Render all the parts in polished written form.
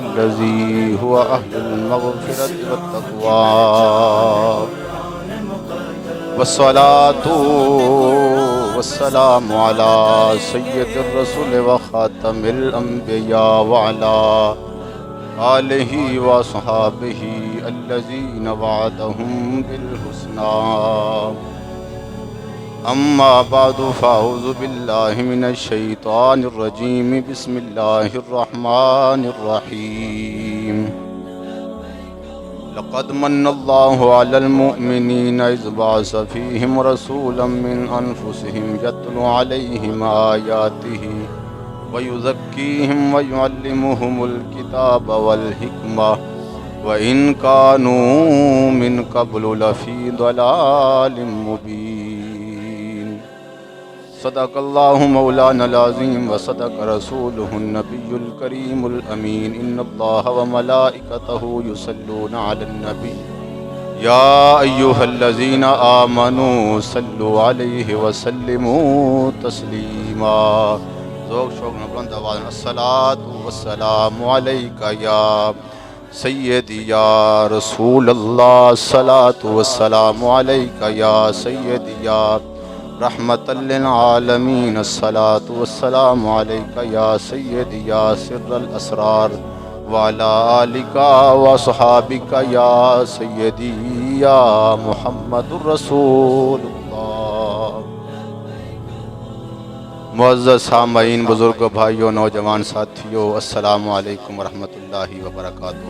الذي هو أهل المغفرة والتقوى والصلاة والسلام على سيد الرسل وخاتم الأنبياء وعلى آله وصحابه الذين وعدهم بالحسنى أما بعد فأعوذ بالله من الشيطان الرجيم بسم الله الرحمن الرحيم لقد من الله على المؤمنين إذ بعث فيهم رسولا من أنفسهم يتلو عليهم آياته ويزكيهم ويعلمهم الكتاب والحكمة وإن كانوا من قبل لفي ضلال مبين صدق الله مولانا العظيم وصدق رسوله النبي الكريم الأمين إن الله وملائكته يصلون على النبي يا أيها الذين آمنوا صلوا عليه وسلموا تسليما ذوق شوق نبلند آواز الصلاة والسلام عليك يا سيدي يا رسول الله الصلاة والسلام عليك يا سيدي يا رحمة للعالمين الصلاة والسلام عليك يا سيدي يا سر الأسرار وعلى آلك وصحابك يا سيدي يا محمد رسول الله معزز سامعین، بزرگوں، بھائیوں، نوجوان ساتھیوں، السلام علیکم ورحمۃ اللہ وبرکاتہ۔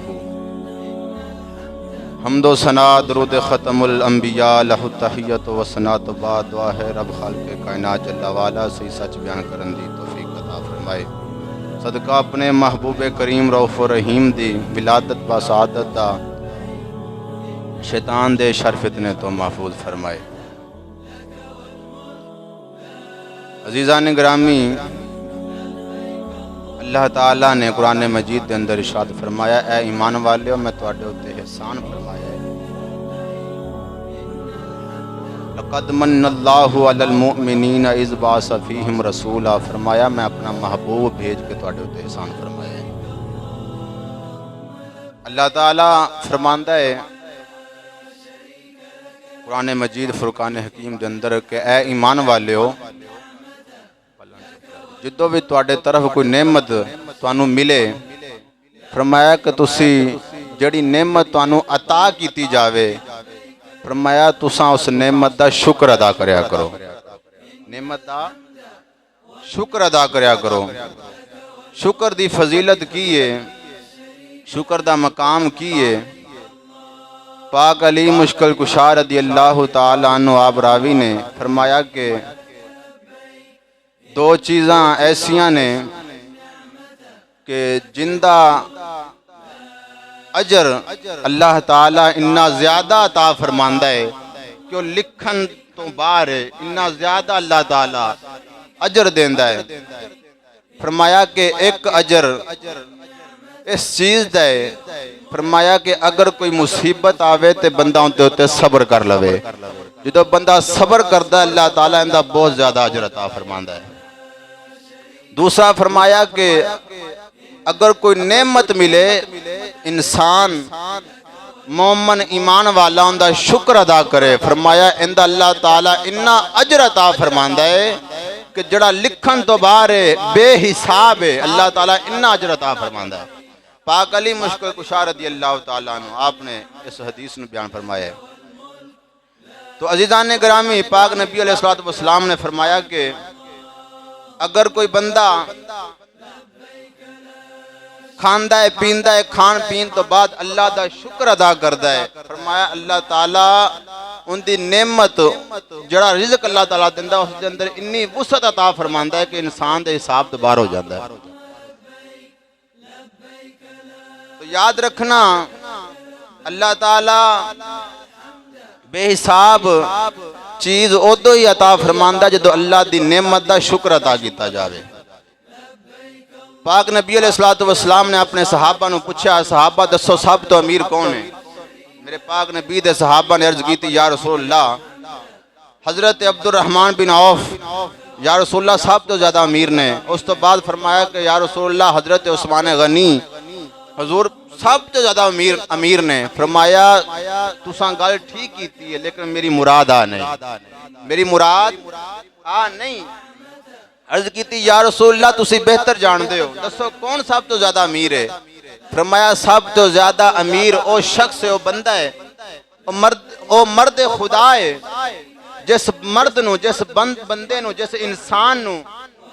حمد و ثنا درود ختم الانبیاء لہ تحیت و ثنا تو بعد دعا ہے رب خالق کائنات جل والا سے سچ بیان کرن دی توفیق عطا فرمائے۔ صدقہ اپنے محبوب کریم رؤوف رحیم دی ولادت با سعادت دا شیطان دے شر فتنے تو محفوظ فرمائے۔ عزیزان گرامی، اللہ تعالیٰ نے قرآن مجید دے اندر ارشاد فرمایا، اے ایمان والیو میں تواڈے اُتے احسان فرمایا ہے۔ لقد من اللہ علی المؤمنین اذ بعث فیہم رسولا، فرمایا میں اپنا محبوب بھیج کے تواڈے اُتے احسان فرمایا ہے۔ اللہ تعالیٰ فرماندا ہے قرآن مجید فرقان حکیم دے اندر کہ اے ایمان والیو، جدو بھی تواڈے طرف کوئی نعمت تانوں ملے، فرمایا کہ تسی جڑی نعمت تانوں عطا کیتی جاوے، فرمایا تساں اس نعمت دا شکر ادا کریا کرو، نعمت دا شکر ادا کریا کرو۔ شکر دی فضیلت کی ہے، شکر دا مقام کی ہے؟ پاک علی مشکل کشا رضی اللہ تعالیٰ عنہ آپ راوی نے فرمایا کہ دو چیزاں ایسیاں نے کہ جندہ اجر اللہ تعالیٰ اتنا زیادہ عطا فرماندا ہے کہ وہ لکھن تو باہر ہے، اتنا زیادہ اللہ تعالیٰ اجر دیندا ہے۔ فرمایا کہ ایک اجر اس چیز دا ہے، فرمایا کہ اگر کوئی مصیبت آوے تے بندہ انتے ہوتے صبر کر لوے، جدو بندہ صبر کردہ اللہ تعالیٰ اندہ بہت زیادہ اجر عطا فرماندا ہے۔ دوسرا فرمایا کہ اگر کوئی نعمت ملے، انسان مومن ایمان والا اندہ شکر ادا کرے، فرمایا اندہ اللہ تعالیٰ اتنا اجر عطا فرماندا ہے کہ جڑا لکھن تو باہر ہے، بے حساب ہے، اللہ تعالیٰ اتنا اجر عطا فرماندا ہے۔ پاک علی مشکل کشا رضی اللہ تعالیٰ عنہ آپ نے اس حدیث نے بیان فرمایا ہے۔ تو عزیزان گرامی، پاک نبی علیہ السلام نے فرمایا کہ اگر کوئی بندہ کھاندہ ہے پیندہ ہے، کھان پین تو بعد اللہ دا شکر ادا کردہ ہے، فرمایا اللہ تعالیٰ ان دی نعمت جڑا رزق اللہ تعالیٰ دیندہ اس دے اندر اتنی وسعت عطا فرماندا ہے کہ انسان دے حساب تو باہر ہو جاتا ہے۔ تو یاد رکھنا اللہ تعالیٰ بے حساب چیز ادو ہی عطا فرماندا جدو اللہ دی نعمت دا شکر عطا کیتا جاوے۔ پاک نبی علیہ السلام نے اپنے صحابہ نو پوچھا، صحابہ دسو سب تو امیر کون ہے؟ میرے پاک نبی دے صحابہ نے عرض کی تھی، یا رسول اللہ، حضرت عبد الرحمن بن عوف یا رسول اللہ سب تو زیادہ امیر نے. اس تو بعد فرمایا کہ یا رسول اللہ حضرت عثمان غنی حضور سب تو زیادہ امیر نے. فرمایا تساں گل ٹھیک کیتی ہے لیکن میری مراد آ نہیں, میری مراد آ نہیں. عرض کیتی یا رسول اللہ تسی بہتر جان دے ہو, دسو کون سب تو زیادہ امیر ہے؟ فرمایا سب تو زیادہ امیر او شخص ہے, او بندہ ہے, او مرد خدا ہے جس مرد نو, جس بندے نو, جس انسان نو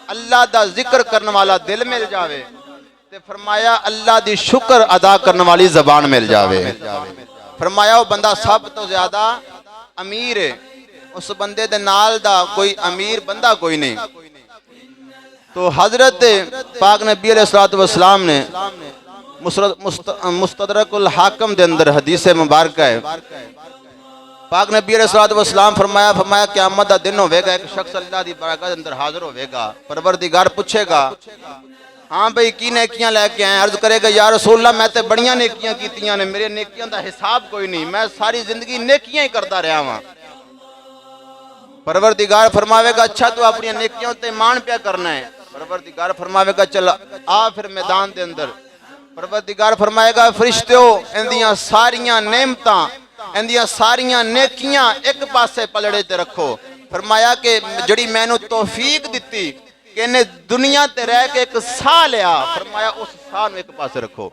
اللہ دا ذکر کرنے والا دل مل جاوے تے فرمایا اللہ دی شکر ادا کرنے والی زبان مل جاوے. فرمایا وہ بندہ سب تو زیادہ امیر ہے, اس بندے دے نال دا کوئی امیر بندہ کوئی نہیں. تو حضرت پاک نبی علیہ السلام نے مستدرک الحاکم دے اندر حدیث مبارکہ ہے, پاک نبی علیہ السلام فرمایا قیامت دا دن ہوئے گا, ایک شخص اللہ دی بارگاہ دے اندر حاضر ہوئے گا, پروردگار پوچھے گا ہاں بھئی کی نیکیاں لے کے آئیں؟ عرض کرے گا یا رسول اللہ میں تے بڑیاں نیکیاں کیتیاں نے, میرے نیکیاں دا حساب کوئی نہیں, میں ساری زندگی نیکیاں ہی کرتا رہا ہوں. پروردگار فرماوے گا اچھا تو اپنی نیکیوں تے مان پیا کرنا ہے. پروردگار فرماوے گا چل آ پھر میدان دے اندر. پروردگار فرمائے گا فرشتیو اندیاں ساریاں نعمتاں, اندیاں ساریاں نیکیاں ایک پاسے پلڑے تے رکھو. فرمایا کہ جڑی میں نو توفیق دیتی کہ انہیں دنیا تے رہ کے ایک ساہ لیا, فرمایا اس ساہ نو ایک پاسے رکھو.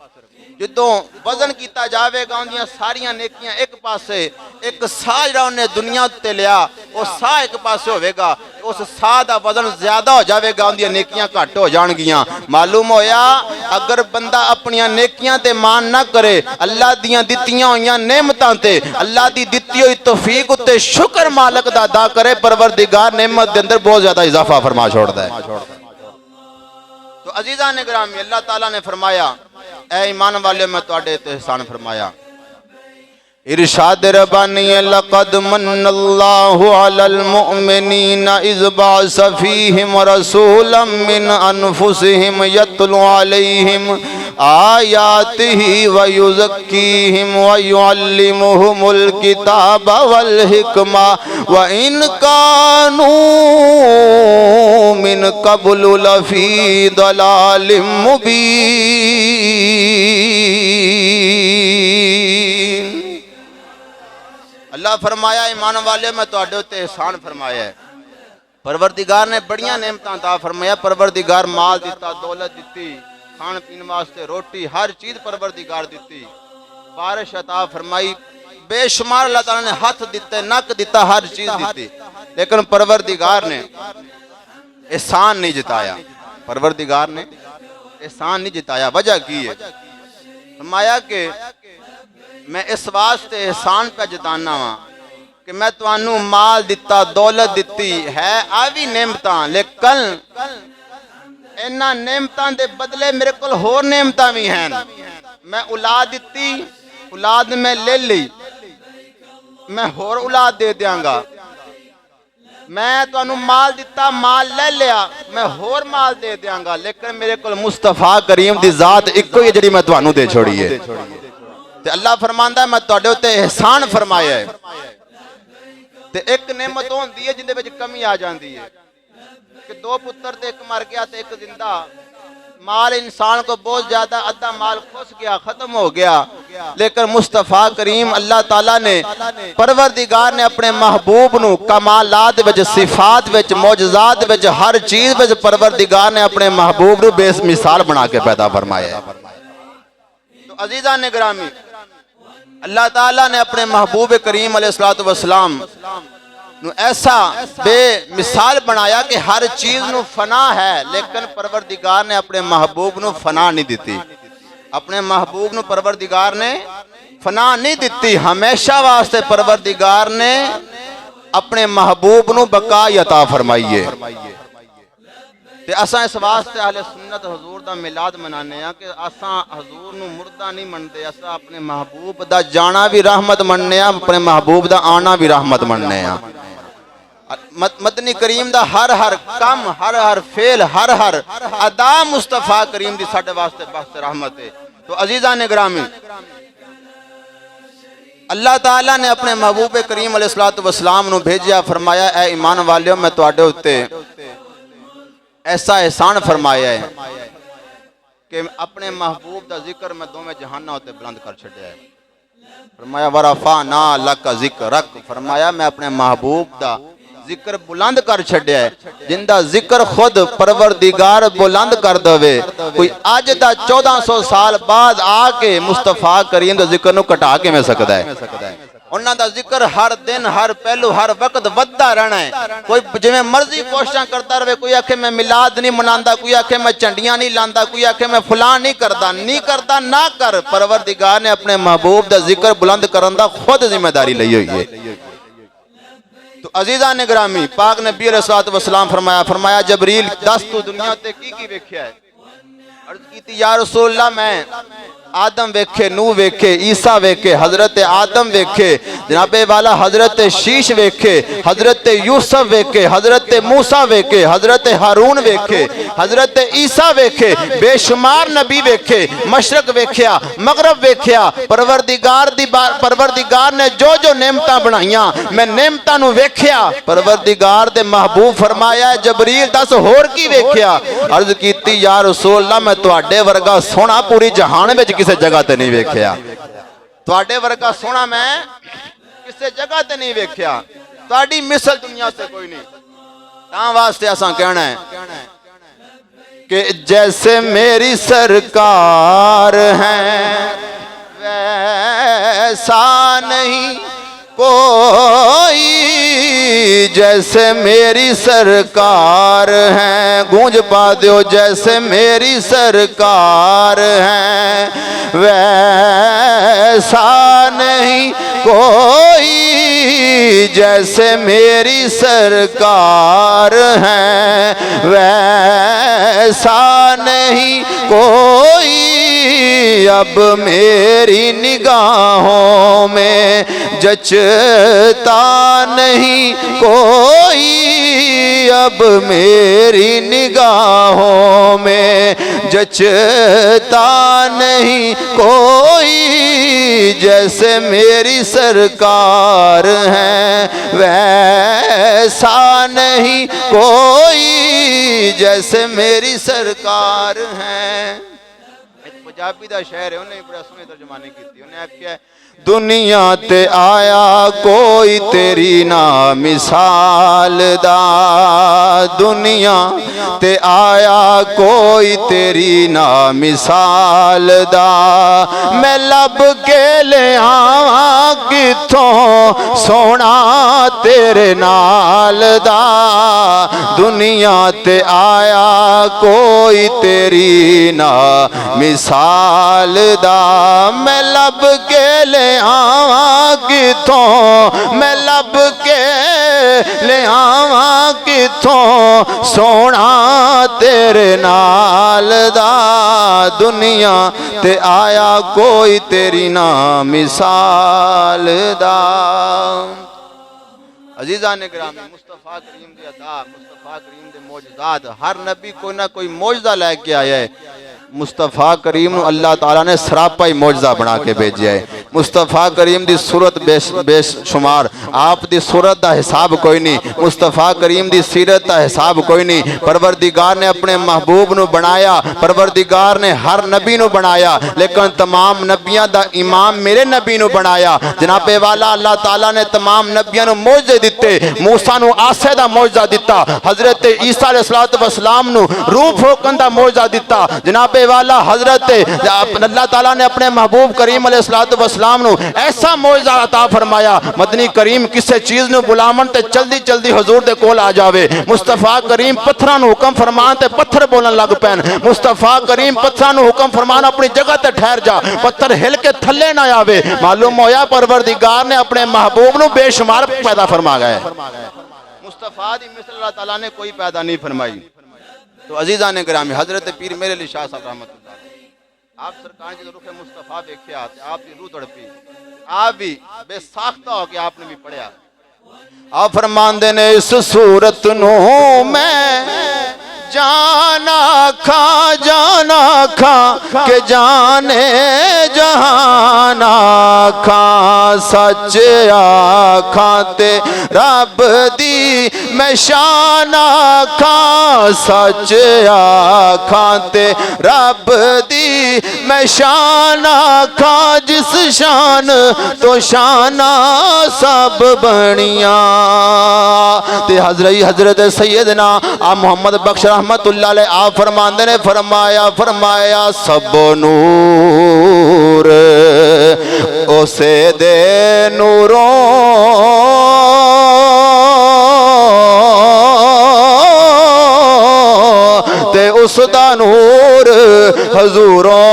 جدوں وزن کیتا جاوے گا اندیاں ساریاں نیکیاں ایک پاسے, ایک ساہ جڑا انہیں دنیا تے لیا وہ ساہ ایک پاسے ہوئے گا, اس ساہ دا وزن زیادہ ہو جاوے گا, اندیاں نیکیاں کٹ ہو جان گیاں. معلوم ہویا اگر بندہ اپنیاں نیکیاں تے مان نہ کرے, اللہ دیاں دتیاں ہویاں نعمتاں تے, اللہ دی دتی ہوئی توفیق تے شکر مالک دا ادا کرے, پروردگار نعمت دے اندر بہت زیادہ اضافہ فرما چھوڑدا ہے. تو عزیزان گرامی اللہ تعالیٰ نے فرمایا اے ایمان والے میں تواڈے تے احسان فرمایا. ارشاد ربانی لقد من اللہ علی المؤمنین اذ بعث فیہم رسولا من انفسہم یتلو علیہم آیاتہ ویزکیہم ویعلمہم الکتاب والحکمہ وإن کانوا من قبل لفی ضلال مبین. اللہ فرمایا ایمان والے میں تو اڈے تے احسان فرمایا ہے. پروردگار نے بڑیاں نعمتاں عطا فرمایا, پروردگار مال دیتا, دولت دیتی, کھان پین واسطے روٹی ہر چیز پروردگار دیتی, بارش عطا فرمائی, بے شمار اللہ تعالیٰ نے ہاتھ دیتے, نک دیتا, ہر چیز دیتی, لیکن پروردگار نے احسان نہیں جتایا. پروردگار نے احسان نہیں جتایا. وجہ کی ہے؟ فرمایا کہ میں اس واسطے احسان پہ جتانا ہاں کہ میں توانوں مال دیتا, دولت دیتی ہے آوی نعمتاں, لیکن انہاں نعمتاں دے بدلے میرے کول ہور نعمتاں بھی ہیں. میں اولاد دیتی, اولاد میں لے لی, میں ہور اولاد دے دیاں گا. میں توانوں مال دیتا, مال لے لیا, میں ہور مال دے دیاں گا, لیکن میرے کول مصطفیٰ کریم دی ذات ایکو ہی جڑی میں توانوں دے چھوڑی ہے. تے اللہ فرماندا ہے میں تواڈے تے احسان فرمایا ہے. تے ایک نعمت ہوندی ہے جندے وچ کمی آ جاندی ہے کہ دو پتر تے ایک مر گیا تے ایک زندہ. مال انسان کو بہت زیادہ, ادھا مال کھس گیا, ختم ہو گیا, لیکن مصطفیٰ کریم اللہ تعالیٰ نے پروردگار نے اپنے محبوب نو کمالات وچ, صفات وچ, معجزات وچ, ہر چیز وچ پروردگار نے اپنے محبوب نو بے مثال بنا کے پیدا فرمایا ہے. تو عزیزان گرامی اللہ تعالیٰ نے اپنے محبوب کریم علیہ السلام نو ایسا بے مثال بنایا کہ ہر چیز نو فنا ہے, لیکن پروردگار نے اپنے محبوب نو فنا نہیں دیتی. اپنے محبوب نو پروردگار نے فنا نہیں دیتی, ہمیشہ واسطے پروردگار نے اپنے محبوب نو بقا عطا فرمائی ہے. تے اساں اس واسطے اہل سنت حضور دا میلاد منانے ہیں کہ اساں حضور نو مردہ نہیں منتے, اساں اپنے محبوب دا جانا بھی رحمت مننے ہیں, اپنے محبوب دا آنا بھی رحمت مننے ہیں. مدنی کریم دا ہر کم, ہر فعل, ہر ادا مصطفیٰ کریم دی ساڈے واسطے بخت رحمت ہے. تو عزیزان گرامی اللہ تعالیٰ نے اپنے محبوب کریم علیہ السلام نو بھیجیا, فرمایا اے ایمان والیو میں تواڈے اُتے ایسا احسان فرمایا ہے کہ اپنے محبوب دا ذکر میں دوویں جہاناں ہوتے بلند کر چھڈیا ہے. فرمایا ورفعنا لک ذکرک، فرمایا میں اپنے محبوب دا ذکر بلند کر چھڈیا ہے. جن دا ذکر خود پروردگار بلند کر دوے، کوئی اج دا 1400 سال بعد آ کے مصطفیٰ کریم دا ذکر نو کٹا کے میں سکدا ہے. انہاں دا ذکر ہر دن ہر پہلو ہر وقت وددا رہنا ہے. کوئی جویں مرضی کوششاں کرتا رہے، کوئی آکھے میں میلاد نہیں مناندا، کوئی آکھے میں چنڈیاں نہیں لاندا، کوئی آکھے میں فلاں نہیں کردا نہ کر. پروردگار نے اپنے محبوب دا ذکر بلند کرن دا خود ذمہ داری لئی ہوئی ہے. تو عزیزان گرامی، پاک نبی علیہ الصلوۃ والسلام فرمایا جبریل دس تو دنیا تے کی ویکھیا ہے؟ عرض کیتی یا رسول اللہ میں آدم ویکھے، نوح ویکھے، عیسیٰ ویکھے، حضرت آدم ویکھے، جناب والا حضرت شیش ویکھے، حضرت یوسف ویکھے، حضرت موسیٰ ویکھے، حضرت ہارون ویکھے، حضرت عیسیٰ ویکھے، بے شمار نبی ویکھے، مشرق ویکھیا، مغرب ویکھیا. پروردگار نے جو نعمتاں بنائیاں میں نعمتاں نو ویکھیا. پروردگار دے محبوب فرمایا جبریل دس ہور کی ویکھیا؟ عرض کیتی یا رسول اللہ میں تواڈے ورگا سونا پوری جہان وچ کسے جگہ تے نہیں ویکھیا. تواڈے ورگا سونا میں کسے جگہ تے نہیں ویکھیا. تواڈی مثل دنیا تے کوئی نہیں. تاں واسطے اساں کہنا ہے کہ جیسے میری سرکار ہیں ویسا نہیں کوئی، جیسے میری سرکار ہیں، گونج پا دیو، جیسے میری سرکار ہیں ویسا نہیں کوئی، جیسے میری سرکار ہیں ویسا نہیں کوئی. اب میری نگاہوں میں جچتا نہیں کوئی، اب میری نگاہوں میں جچتا نہیں کوئی، جیسے میری سرکار ہیں ویسا نہیں کوئی، جیسے میری سرکار ہیں. پنجابی دا شعر ہے، انہیں بڑا سونے ترجمانی کی تھی. انہیں کیا ہے؟ دنیا تے آیا کوئی تیری نا مثال دا، دنیا تے آیا کوئی تیری نا مثال دا، میں لب کے لے آواں کتھوں سونا تیرے نال دا. دنیا تے آیا کوئی تیری نا مثال دا، میں لب کے لے آواں کتھوں، میں لب کے لے آواں کتھوں سونا تیرے نال دا. دنیا تے آیا کوئی تیری نا مثال دا. عزیزان گرامی، مصطفیٰ کریم دی عطا، مصطفیٰ کریم دے معجزات، ہر نبی کوئی نہ کوئی معجزہ لے کے آیا ہے. مصطفیٰ کریم نو اللہ تعالیٰ نے سراپا ہی معجزہ بنا کے بھیجیا ہے. مصطفیٰ کریم دی صورت بے شمار، آپ دی صورت دا حساب کوئی نہیں، مصطفیٰ کریم دی سیرت دا حساب کوئی نہیں. پروردگار نے اپنے محبوب نو بنایا، پروردگار نے ہر نبی نو بنایا، لیکن تمام نبیاں دا امام میرے نبی نو بنایا. جناب والا اللہ تعالیٰ نے تمام نبیاں نو معجزے دیتے. موسیٰ نو آسے دا معجزہ دیتا، حضرت عیسیٰ علیہ السلام نو روح پھونکن دا معجزہ دیتا. جناب والا حضرت اللہ تعالیٰ نے اپنے محبوب کریم علیہ السلام نو ایسا معجزہ عطا فرمایا. مدنی کریم کسے چیز نو بلامن تے جلدی حضور دے کول آ جاوے. مصطفیٰ کریم پتھراں نو حکم فرمان تے پتھر بولن لگ پین. مصطفیٰ کریم پتھراں نو حکم فرمان اپنی جگہ تے ٹھہر جا، پتھر ہل کے تھلے نہ آوے. معلوم ہویا پروردگار نے اپنے محبوب نو بے شمار پیدا فرما گئے. مصطفیٰ دی مثل اللہ تعالیٰ نے کوئی پیدا نہیں فرمائی. تو عزیزان گرامی، حضرت پیر میرے علی شاہ صاحب رحمت اللہ علیہ، آپ سرکار جی رخ مصطفیٰ دیکھیا تے آپ دی روح تڑپی، آپ بھی بے ساختہ ہو کہ آپ نے بھی پڑھیا. آپ فرماندے نے اس صورت نو میں جانا کھا کہ جانے جہان آکھاں، سچ آکھاں تے رب دی میں شان آکھاں سچ آکھاں تے رب دی میں شان آکھاں جس شان تو شانہ سب بنیاں تے حضرت سیدنا محمد بخش رحمت اللہ علیہ آپ فرماندے نے فرمایا سب نور اسے دے نوروں تے اس دا نور حضوروں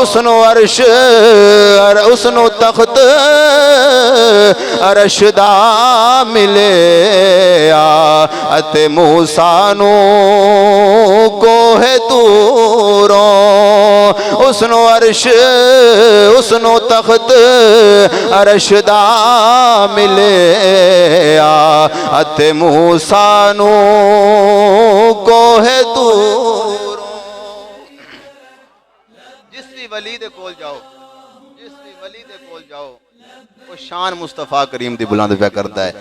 اسنو عرش اسنو تخت عرش دا ملے اتے موسیٰ نو کوہ توروں اسنو عرش اسنو تخت عرش دا ملے اتے موسیٰ نو کوہ توروں ولی دے کول جاؤ جس بھی ولی دے کول جاؤ وہ شان مصطفیٰ کریم دی بلند پہ کرتا ہے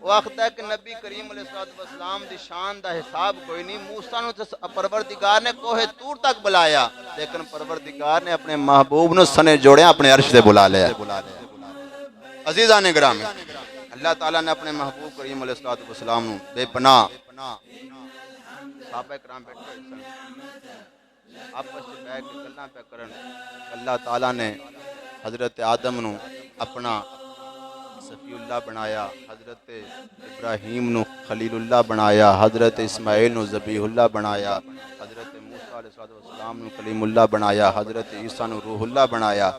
وہ آختا ہے کہ نبی کریم علیہ السلام دی شان دا حساب کوئی نہیں موسیٰ نو پروردگار نے کوہ تور تک بلایا لیکن پروردگار نے اپنے محبوب نو سنے جوڑے اپنے عرش دے بلا لیا عزیزان گرامی اللہ تعالیٰ نے اپنے محبوب کریم علیہ السلام نو بے پناہ صحابہ کرام بیٹھے آپس سے بیٹھ کے گلاں پہ کرن اللہ تعالیٰ نے حضرت آدم نو اپنا صفی اللہ بنایا حضرت ابراہیم نو خلیل اللہ بنایا حضرت اسماعیل نو ذبیح اللہ بنایا حضرت موسیٰ علیہ السلام نو کلیم اللہ بنایا حضرت عیسیٰ نو روح اللہ بنایا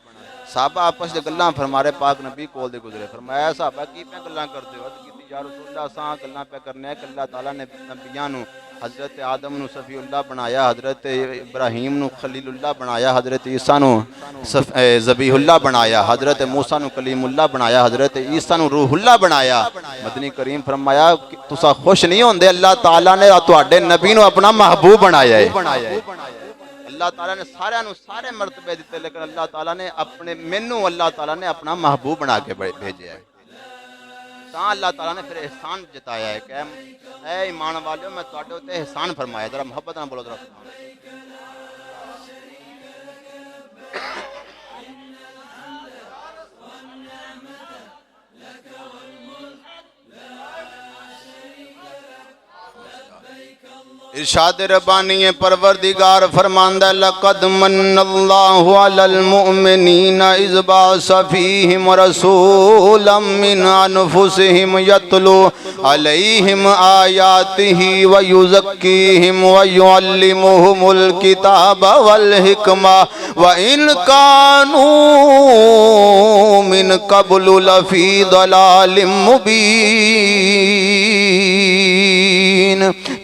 صحابہ آپس سے گلاں فرمارے پاک نبی کول دے گزرے فرمایا صحابہ کی پہ گلاں کرتے ہو یا رسول اللہ ساں گلاں پہ کرنے ہیں کہ اللہ تعالیٰ نے نبیان نو حضرت آدم نو صفی اللہ بنایا حضرت ابراہیم نو خلیل اللہ بنایا حضرت عیسیٰ نو ذبیح اللہ بنایا حضرت موسیٰ نو کلیم اللہ بنایا حضرت عیسیٰ نو روح اللہ بنایا مدنی کریم فرمایا تسا خوش نہیں ہوندے اللہ تعالیٰ نے تواڈے نبی نو اپنا محبوب بنایا ہے اللہ تعالیٰ نے سارے مرتبے دیتے لیکن اللہ تعالیٰ نے اپنے مینوں اللہ تعالیٰ نے اپنا محبوب بنا کے بھیجا ہے تاں اللہ تعالیٰ نے پھر احسان جتایا ہے کہ اے ایمان والیوں میں تواڈے تے احسان فرمایا ذرا محبت نہ بولو ذرا ارشاد ربانی پروردگار فرماندہ لقد من اللہ علی المؤمنین اذ بعث فیہم رسولا من انفسہم یتلو علیہم آیاتہ ویزکیہم ویعلمہم الکتاب والحکمہ وَإِنْ كَانُوا مِنْ قَبْلُ لَفِي ضَلَالٍ مُبِينٍ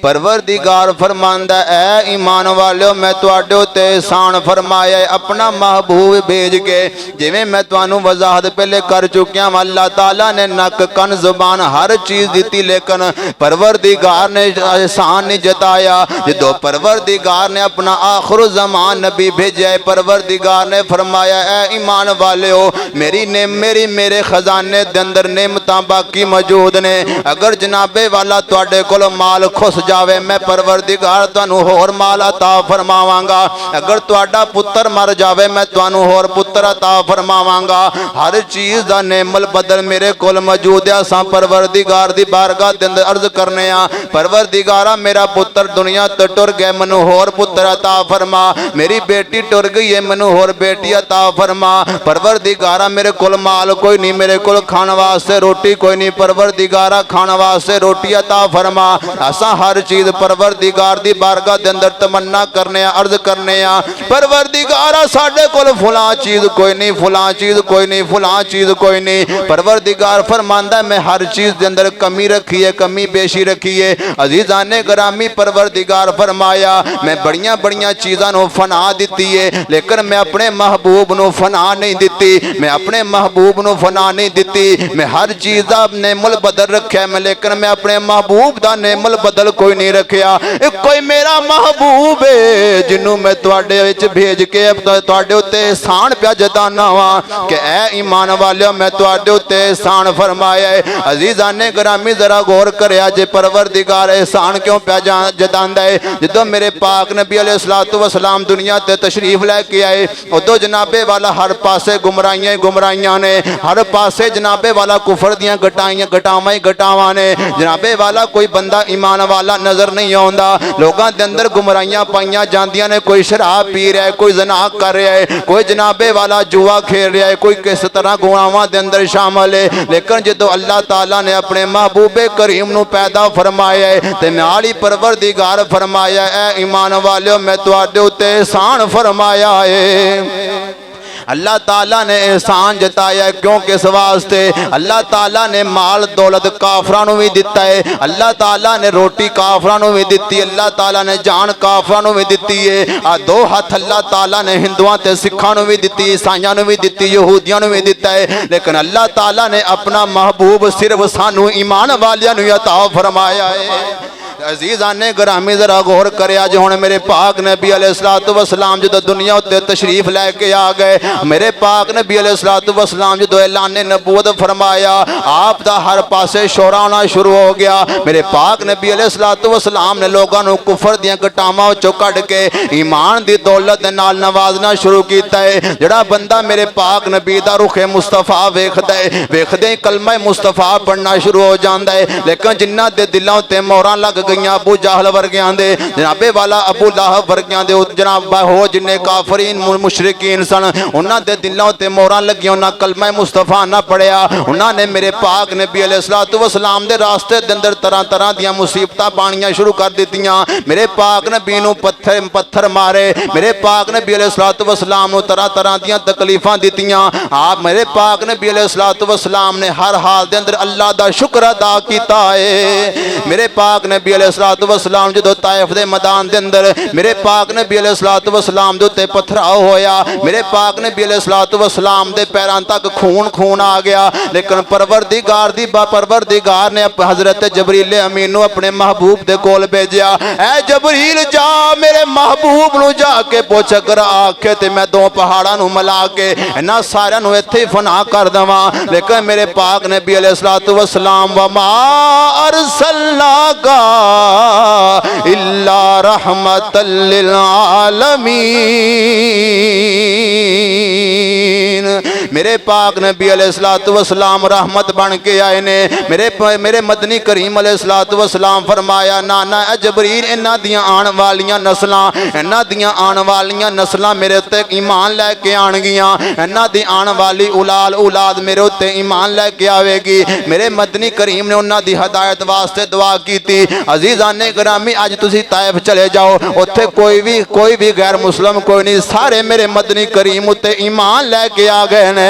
پروردگار فرماندہ اے ایمان والو میں تواڈے تے احسان فرمایا ہے اپنا محبوب بھیج کے جویں میں تانوں وضاحت پہلے کر چکیا ہوں اللہ تعالیٰ نے نک کن زبان ہر چیز دیتی لیکن پروردگار نے احسان نہیں جتایا جدو پروردگار نے اپنا آخر زمان نبی بھیجا ہے پروردگار نے فرمایا اے ایمان والو میرے خزانے دے اندر نعمتاں باقی موجود نے اگر جناب والا تواڈے کول مال خس جاوے میں پروردگار تانوں ہور مال عطا فرماواں گا اگر تواڈا پتر مر جاوے میں تانوں ہور پتر عطا فرماواں گا ہر چیز دا نعم البدل میرے کول موجود ہے اساں پروردگار دی بارگاہ دے اندر عرض کرنے ہاں پروردگارا میرا پتر دنیا تے ٹر گئے مینوں ہور پتر عطا فرما میری بیٹی ٹر گئی ہے مینوں ہور بیٹی عطا فرما پروردگارا میرے کول مال کوئی نہیں میرے کول کھان واسطے روٹی کوئی نہیں پروردگارا کھان واسطے روٹی عطا فرما اساں ہر چیز پروردگار دی بارگاہ دے اندر تمنا کرنے عرض کرنے پروردگارا ساڈے کول فلاں چیز کوئی نہیں فلاں چیز کوئی نہیں فلاں چیز کوئی نہیں پروردگار فرماندا ہے میں ہر چیز دے اندر کمی رکھی ہے کمی بیشی رکھی ہے عزیزان گرامی پروردگار فرمایا میں بڑیاں چیزاں نو فنا دیتی ہے لیکن میں اپنے محبوب نو فنا نہیں دیتی میں اپنے محبوب نو فنا نہیں دیتی میں ہر چیز دا نعم البدل رکھا ہے لیکن میں اپنے محبوب دا نعم البدل کوئی نہیں رکھیا، ایک کوئی میرا محبوب ہے جنوں میں تواڈے وچ بھیج کے تواڈے اُتے احسان پیا جتانا وا کہ اے ایمان والیو میں تواڈے اُتے احسان فرمایا ہے۔ عزیزان گرامی ذرا غور کریا جے پروردگار احسان کیوں پیا جتاندا ہے؟ جدوں میرے پاک نبی علیہ الصلوۃ والسلام دنیا تے تشریف لے کے آئے ادو جناب والا ہر پاسے گمراہیاں نے، ہر پاسے جناب والا کفر دیاں گٹاواں نے، جناب والا کوئی بندہ ایمان والا نظر نہیں آوندا، لوگاں دے اندر گمراہیاں پائیاں جاندیاں نے، کوئی شراب پی رہا ہے، کوئی زنا کر رہا ہے، کوئی جناب والا جوا کھیل رہا ہے، کوئی کس طرح گناہاں دے اندر شامل ہے، لیکن جدو اللہ تعالیٰ نے اپنے محبوب کریم نو پیدا فرمایا ہے تے نال ہی پروردگار فرمایا اے ایمان والیو میں تواڈے اُتے احسان فرمایا ہے۔ اللہ تعالیٰ نے احسان جتایا ہے کیوں کس واسطے؟ اللہ تعالیٰ نے مال دولت کافرانوں بھی دیتا ہے، اللہ تعالیٰ نے روٹی کافرانوں بھی دیتی ہے، اللہ تعالیٰ نے جان کافرانوں بھی دیتی ہے، دو ہاتھ اللہ تعالیٰ نے ہندوان تے سکھانوں بھی دیتی، عیسائیاں بھی دیتی، یہودیاں بھی دیتا ہے، لیکن اللہ تعالیٰ نے اپنا محبوب صرف سانو ایمان والیاں نو عطا فرمایا ہے۔ عزیزان گرامی ذرا غور کریا جو ہن میرے پاک نبی علیہ الصلوۃ والسلام جدو دنیا تے تشریف لے کے آ گئے، میرے پاک نبی علیہ الصلوۃ والسلام جدو اعلان نبوت فرمایا آپ دا ہر پاسے شور آنا شروع ہو گیا۔ میرے پاک نبی علیہ الصلوۃ والسلام نے لوگاں نو کفر دیاں گٹاواں وچوں کڈ کے ایمان دی دولت دے نال نوازنا شروع کیتا ہے۔ جڑا بندہ میرے پاک نبی دا رخ مصطفیٰ ویکھدا ہے، ویکھدے ہی کلمہ مصطفیٰ پڑھنا شروع ہو جاندا ہے، لیکن جنہاں دے دلاں تے موہراں لگ گئیاں ابو جہل ورگیاں دے، جناب والا ابو لہب ورگیاں دے، جناب ہو جنہیں کافرین مشرکین سن، انہاں دے دلاں تے موہراں لگیاں، انہاں کلمہ مصطفیٰ نہ پڑھیا، انہاں نے میرے پاک نبی علیہ الصلوۃ والسلام دے راستے دے اندر طرح طرح دیاں مصیبتاں پانیاں شروع کر دتیاں، میرے پاک نبی نو پتھر مارے، میرے پاک نبی علیہ الصلوۃ والسلام نو طرح طرح دیاں تکلیفاں دتیاں۔ آپ میرے پاک نبی علیہ الصلوۃ والسلام نے ہر حال دے اندر اللہ دا شکر ادا کیتا ہے۔ میرے پاک نبی علیہ الصلوۃ والسلام جدو طائف دے میدان دے اندر میرے پاک نبی علیہ الصلوۃ والسلام دے تے پتھراؤ ہویا، میرے پاک نبی علیہ الصلوۃ والسلام دے پیراں تک خون آ گیا، لیکن پروردگار نے حضرت جبریل امین نو اپنے محبوب دے کول بھیجیا، اے جبریل جا میرے محبوب نو جا کے پوچھ اگر آکھے تے میں دو پہاڑاں نو ملا کے انہاں سارے نو ایتھے ہی فنا کر دواں، لیکن میرے پاک نبی علیہ الصلوۃ والسلام وما ارسلناک الا رحمت للعالمین، میرے پاک نبی علیہ الصلوۃ والسلام رحمت بن کے آئے نے۔ میرے مدنی کریم علیہ الصلوۃ والسلام فرمایا نانا اے جبریل انہاں دیاں آن والیاں نسلاں میرے تے ایمان لے کے آن گیاں، انہاں دی آن والی اولاد میرے تے ایمان لے کے آوے گی۔ میرے مدنی کریم نے انہاں دی ہدایت واسطے دعا کی تھی۔ عزیزان گرامی اج تسی طائف چلے جاؤ، اوتھے کوئی بھی غیر مسلم کوئی نہیں، سارے میرے مدنی کریم تے ایمان لے کے آ گئے نے۔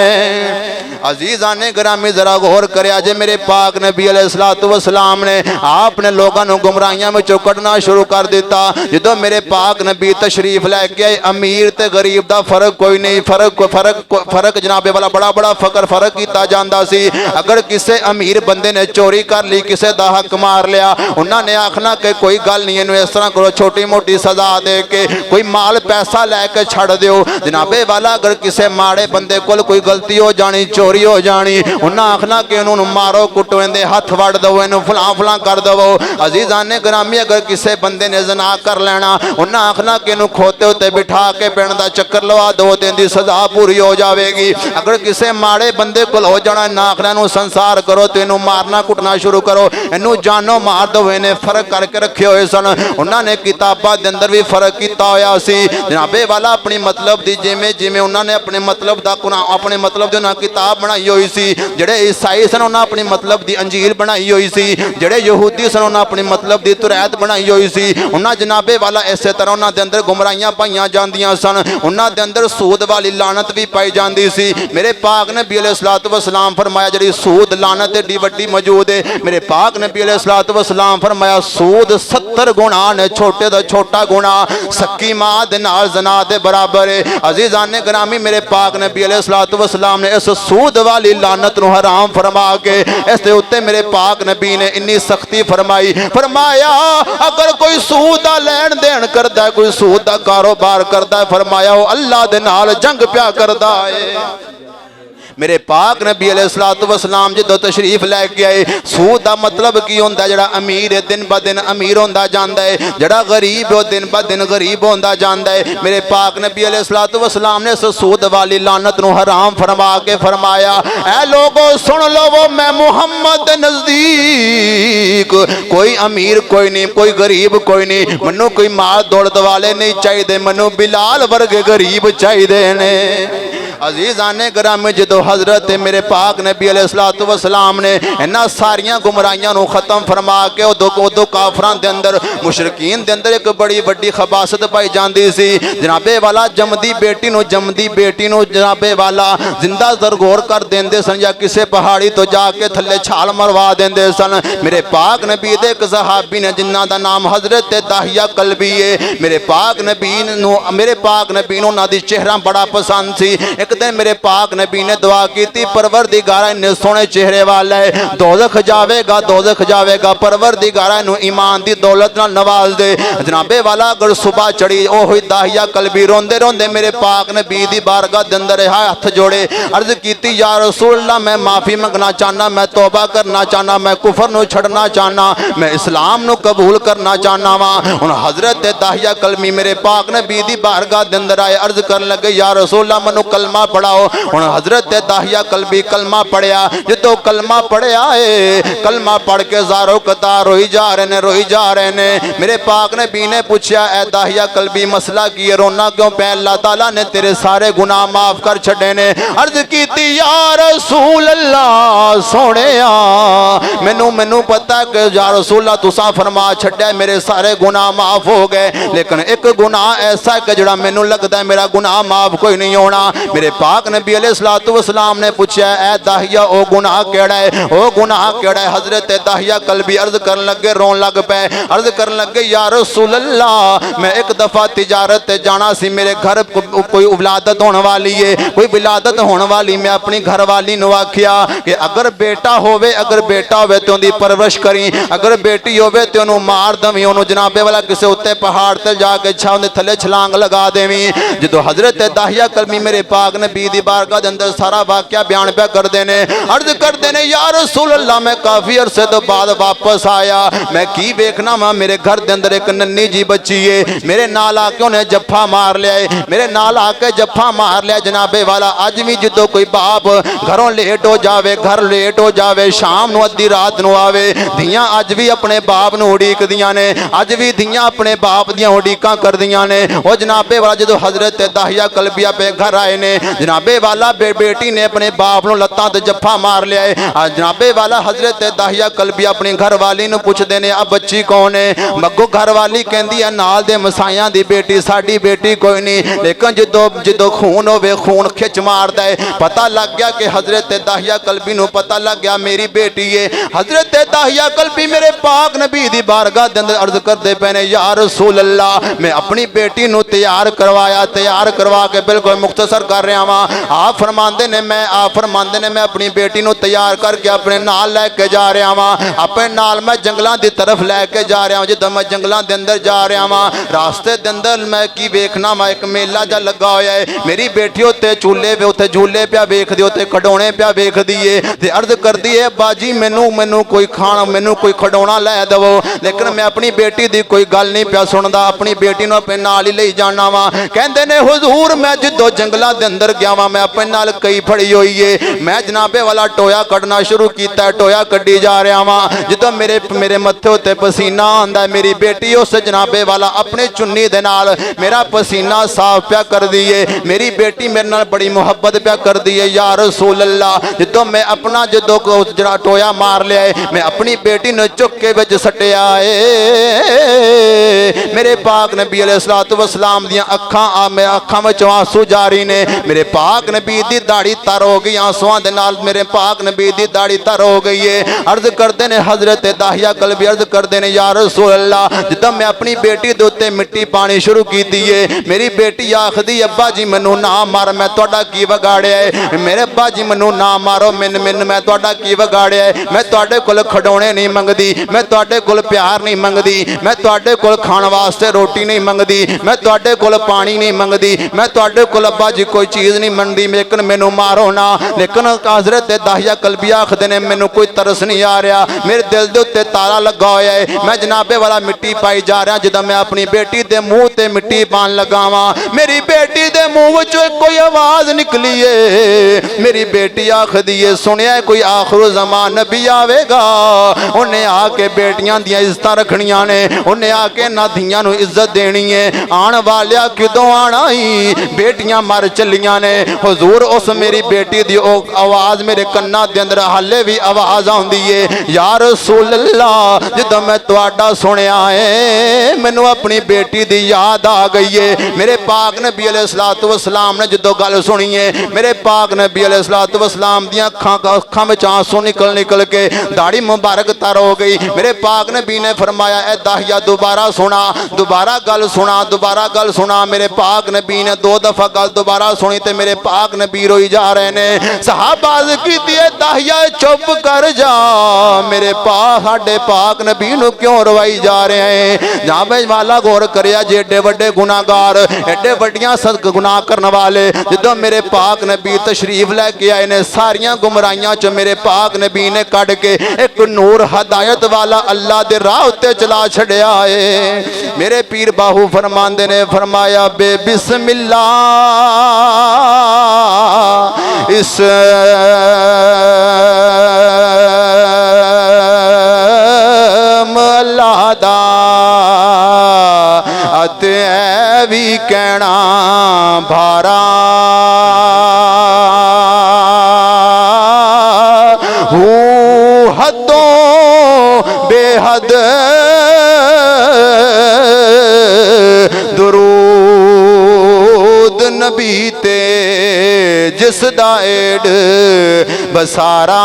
عزیزان گرامی ذرا غور کریا جے میرے پاک نبی علیہ الصلوۃ والسلام نے آپ نے لوگاں نو گمراہیاں وچوں کڈنا شروع کر دیتا۔ جدوں میرے پاک نبی تشریف لے کے آئے، امیر تے غریب دا فرق کوئی نہیں، فرق جناب والا بڑا فرق کیتا جاندا سی۔ اگر کسے امیر بندے نے چوری کر لی، کسے دا حق مار لیا، انہاں نے آکھنا کہ کوئی گل نہیں، انہوں اس طرح کرو چھوٹی موٹی سزا دے کے کوئی مال پیسہ لے کے چھڑ دیو۔ جناب والا اگر کسے ماڑے بندے کول کوئی غلطی ہو جانی، چوری ہو جانی، انہاں آکھنا کہ انہوں مارو کٹو اندے ہاتھ وڑ دو، انہوں فلاں کر دو۔ عزیزان گرامی اگر کسے بندے نے زنا کر لینا، انہاں آکھنا کہ انہوں کھوتے ہوتے بٹھا کے پینڈ دا چکر لوا دو، تے اندی سزا پوری ہو جاوے گی۔ اگر کسے ماڑے بندے کول ہو جانا، انہاں آکھنا انہوں سنسار کرو، تے انہوں مارنا کٹنا شروع کرو، انہوں جانو مار دو۔ انہیں فرق کر کے رکھے ہوئے سن، انہوں نے کتاباں دے اندر بھی فرق کیتا ہویا سی۔ جناب والا اپنی مطلب دی جویں انہوں نے اپنے مطلب دی انہاں کتاب بنائی ہوئی سی، جڑے عیسائی سن انہاں اپنی مطلب دی انجیل بنائی ہوئی سی، جڑے یہودی سن انہاں اپنی مطلب دی توریت بنائی ہوئی سی۔ انہاں جناب والا اسی طرح انہاں دے اندر گمراہیاں پائیاں جاندیاں سن، انہاں دے اندر سود والی لعنت بھی پائی جاندی سی۔ میرے پاک نبی علیہ الصلوۃ والسلام فرمایا جڑی سود لعنت ایڈی وڈی موجود ہے، میرے پاک نبی علیہ الصلوۃ والسلام فرمایا فرمایا سود 70 گناہ نے, چھوٹے دا چھوٹا گناہ سکی ماں دے نال زنا دے برابر ہے. عزیزان گرامی میرے پاک نبی علیہ الصلوۃ والسلام نے اس سود والی لعنت نو حرام فرما کے اس دے اوتے میرے پاک نبی نے انی سختی فرمائی. فرمایا اگر کوئی سود دا لین دین کردا ہے, کوئی سود دا کاروبار کردا ہے, فرمایا وہ اللہ دے نال جنگ پیا کردا ہے. میرے پاک نبی علیہ الصلوۃ والسلام جدو تشریف لے کے آئے, سود دا مطلب کی ہوندا ہے جڑا امیر ہے دن با دن امیر ہوندا جاندا ہے, جڑا غریب ہے دن با دن غریب ہوندا جاندا ہے. میرے پاک نبی علیہ الصلوۃ والسلام نے اس سود والی لعنت نو حرام فرما کے فرمایا اے لوگو سن لو وہ میں محمد دے نزدیک کوئی امیر کوئی نہیں, کوئی غریب کوئی نہیں, منو کوئی مال دولت والے نہیں چاہیے, منو بلال ورگے غریب چاہیے نے. عزیزان گرامی جدو حضرت میرے پاک نبی علیہ الصلوۃ والسلام نے انہاں ساریاں گمراہیاں نو ختم فرما کے ادو کافران دے اندر مشرکین دے اندر ایک بڑی وڈی خباثت پائی جاندی سی. جنابے والا جمدی بیٹی نو جنابے والا زندہ زرگور کر دیندے سن یا کسے پہاڑی تو جا کے تھلے چھال مروا دیندے سن. میرے پاک نبی دے ایک صحابی نے جنہ دا نام حضرت داہیہ کلبی ہے, میرے پاک نبی نو نہ دی چہرہ بڑا پسند سی. ایک دن میرے پاک نبی نے دعا کی تھی پروردگارہ انہیں سونے چہرے والا ہے, دوزخ جاوے گا پروردگارہ انہوں ایمان دی دولت نہ نواز دے. جنابے والا اگر صبح چڑھی او ہوئی داہیہ قلبی روندے روندے میرے پاک نبی دی بارگاہ دندر ہاتھ جوڑے عرض کیتی یا رسول اللہ میں معافی منگنا چاہنا, میں توبہ کرنا چاہنا, میں کفر نو چھڑنا چاہنا, میں اسلام نو قبول کرنا چاہنا وا. ان حضرت داہیہ قلبی میرے پاک نبی دی بارگاہ دندر آئے عرض کرنے لگے یا رسول اللہ منو کلمہ پڑھاؤ. ان حضرت داہیہ قلبی کلمہ پڑھیا, جدو کلمہ پڑھیا ہے کلمہ پڑھ کے زارو قطار روئی جا رہے نے. میرے پاک نبی نے پوچھا اے داہیہ قلبی مسئلہ کی رونا کیوں پہ؟ اللہ تعالیٰ نے تیرے سارے گناہ معاف کر چھڑے نے. عرض کیتی یا رسول اللہ سونے مینوں پتا کہ یا رسول اللہ تساں فرما چھڑے میرے سارے گناہ معاف ہو گئے, لیکن ایک گناہ ایسا ہے کہ جڑا مینوں لگتا ہے میرا گناہ معاف کوئی نہیں ہونا. میرے پاک نبی علیہ الصلوۃ والسلام نے پوچھا اے داہیہ او گناہ کیڑا ہے؟ حضرت داہیہ قلبی عرض کرن لگے, رون لگ پے, عرض کرن لگے یا رسول اللہ میں ایک دفعہ تجارت جانا سی, میرے گھر کوئی ولادت ہونے والی ہے, کوئی ولادت ہونے والی. میں اپنی گھر والی نو آکھیا کہ اگر بیٹا ہوے تو دی پرورش کریں, اگر بیٹی ہوے تو انہوں مار دویں, انہوں جنابے والا کسے اتے پہاڑ تے جا کے چھاؤں دے تھلے چھلانگ لگا دیویں. جدو حضرت داہیہ قلبی میرے پاک نبی دی بارگاہ دے اندر سارا واقعہ بیان پہ کر دینے, عرض کر دینے یا رسول اللہ میں کافی عرصے تو بعد واپس آیا, میں کی بیکھنا ماں میرے گھر دے اندر ایک ننی جی بچی ہے, میرے نال آ کے انہیں جفا مار لیا ہے, میرے نال آ کے جفا مار لیا. جنابے والا اج بھی جدو کوئی باپ گھروں لیٹ ہو جاوے شام نو ادھی رات نو آوے, دھیاں اج بھی اپنے باپ نو اڑیک دیاں نے, اج بھی دھیاں اپنے باپ دیاں اڑیکاں کر دیاں نے. او جنابے والا جدو حضرت داہیہ قلبیہ پہ گھر آئے نے, جنابے والا بیٹی نے اپنے باپ نو لتاں تے جفا مار لیا ہے. جنابے والا حضرت داہیہ قلبی اپنی گھر والی نو پوچھ دینے اب بچی کون ہے؟ مگو گھر والی کہندی ہے نال دے مسائیاں دی بیٹی, ساڈی بیٹی کوئی نہیں, لیکن جدو خون ہوے خون کھچ مار دے. پتہ لگ گیا کہ حضرت داہیہ قلبی نو پتہ لگ گیا میری بیٹی ہے. حضرت داہیہ قلبی میرے پاک نبی دی بارگاہ دے اندر عرض کردے پے نے یا رسول اللہ میں اپنی بیٹی نو تیار کروا کے بالکل مختصر کر رہا ہاں. آپ فرماندے نے میں اپنی بیٹی نو تیار کر کے اپنے نال لے کے جا رہا ہاں, اپنے نال میں جنگلاں دی طرف لے کے جا رہا ہوں. جدوں میں جنگلاں دے اندر جا رہا ہاں راستے دے اندر میں کی ویکھنا وا ایک میلہ جا لگا ہویا ہے, میری بیٹی اوتے جھولے پیا ویکھ دی, اوتے کھڈونے پیا ویکھ دی ہے تے عرض کردی ہے باجی مینوں کوئی کھڈونا لے دو, لیکن میں اپنی بیٹی دی کوئی گل نہیں پیا سندا, اپنی بیٹی نو اپنے نال ہی لے جانا وا. کہندے نے حضور میں جدوں جنگلاں دے اندر گیا وا میں اپنے نال کئی پھڑی ہوئی ہے, میں جنابے والا ٹویا کڈنا شروع کیتا ہے, ٹویا کڈی جا رہا وا. جدوں میرے متھے تے پسینہ آندا ہے, میری بیٹی اس جنابے والا اپنے چنی دے نال میرا پسینہ صاف پیا کر دی ہے, میری بیٹی میرے نال بڑی محبت پیا کر دی ہے. یا رسول اللہ جدوں میں اپنا جڑا ٹویا مار لیا ہے میں اپنی بیٹی نو چک کے وچ سٹیا ہے. میرے پاک نبی علیہ الصلوۃ والسلام دیاں اکھاں وچوں آنسو جاری نے. میرے پاک نبی دی داڑھی تر ہو گئی آنسواں دے نال میرے پاک نبی دی داڑھی تر ہو گئی ہے عرض کردے نے حضرت داہیہ قلبی عرض کردے نے یا رسول اللہ جدوں میں اپنی بیٹی دے اوتے مٹی پانی شروع کیتی ہے میری بیٹی آکھدی ابا جی مینوں نہ مار میں تہاڈا کی وگاڑیا ہے میرے ابا جی مینوں نہ مارو میں تہاڈا کی وگاڑیا ہے میں تہاڈے کول کھڈونے نہیں منگدی میں تہاڈے کول پیار نہیں منگدی میں تہاڈے کول کھان واسطے روٹی نہیں منگدی میں تہاڈے کول پانی نہیں منگدی میں تہاڈے کول ابا جی کوئی چیز نہیں منگدی لیکن مینوں مارو نہ لیکن حضرت داہیہ قلبی آکھدے نے مینوں کوئی ترس نہیں آ رہا میرے دل دے اوتے تالا لگا ہویا ہے میں جنابے والا مٹی پائی جا رہا جدوں میں اپنی بیٹی دے منہ تے مٹی پان لگا واں میری بیٹی دے منہ وچوں کوئی آواز نکلی ہے میری بیٹی آکھدی ہے سنیا کوئی آخر زمان نبی آوے گا انہیں آ کے بیٹیاں دیاں عزت رکھنیاں نے انہیں آ کے نہ دھیاں نو عزت دینی ہے آن والیا کدوں آنا ہی بیٹیاں مر چلیاں نے حضور اس میری بیٹی دی آواز میرے کنا دے اندر حالے بھی آواز آندی ہے یا رسول اللہ جدوں میں تواڈا سنیا ہے مینوں اپنی بیٹی دی یاد آ گئی ہے میرے پاک نبی علیہ الصلوۃ والسلام نے جدوں گل سنی ہے میرے پاک نبی علیہ الصلوۃ والسلام دیاں اکھاں وچ آنسو نکل کے داڑھی مبارک تر ہو گئی میرے پاک نبی نے فرمایا اے داہیہ دوبارہ گل سنا میرے پاک نبی نے 2 دفعہ گل دوبارہ سنی تے میرے پاک نبی روئی جا رہے نے صحابہ عرض کیتی ہے داہیہ چپ کر جا میرے ساڈے پاک نبی نو کیوں روائی جا رہے ہیں جہاں بھائی والا غور کریا جے ایڈے وڈے گناہگار ایڈے وڈیاں صدق گناہ کرن والے جدوں میرے پاک نبی تشریف لے کے آئے نے ساریاں گمراہیاں چ میرے پاک نبی نے کڈ کے ایک نور ہدایت والا اللہ دے راہ تے چلا چھڑیا ہے میرے پیر باہو فرماندے نے فرمایا بے بسم اللہ اس اللہ دا اتے بھی کہنا بھارا حدوں بے حد درود نبی تے جس دا ایڈ بسارا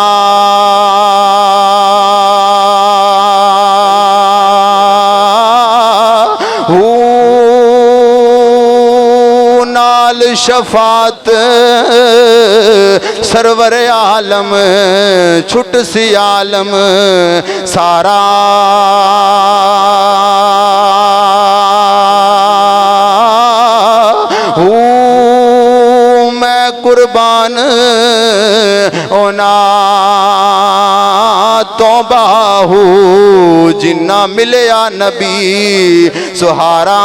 نال شفاعت سرور عالم چھٹ سی عالم سارا میں قربان ہونا تو باہو جنہ ملیا نبی سہارا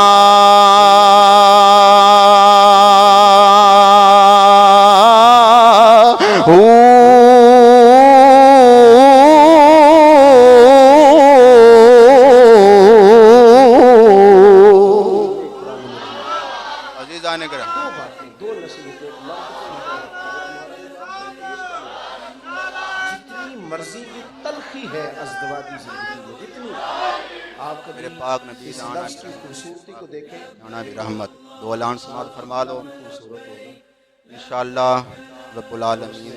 عزیزان کرام مرضی کی تلخی ہے ازدواجی زندگی میں جتنی آپ میرے پاک نبی اس لفظ کی خوبصورتی کو دیکھیں جانا بھی رحمت دو اعلان سماعت فرما لو انشاءاللہ رب العالمین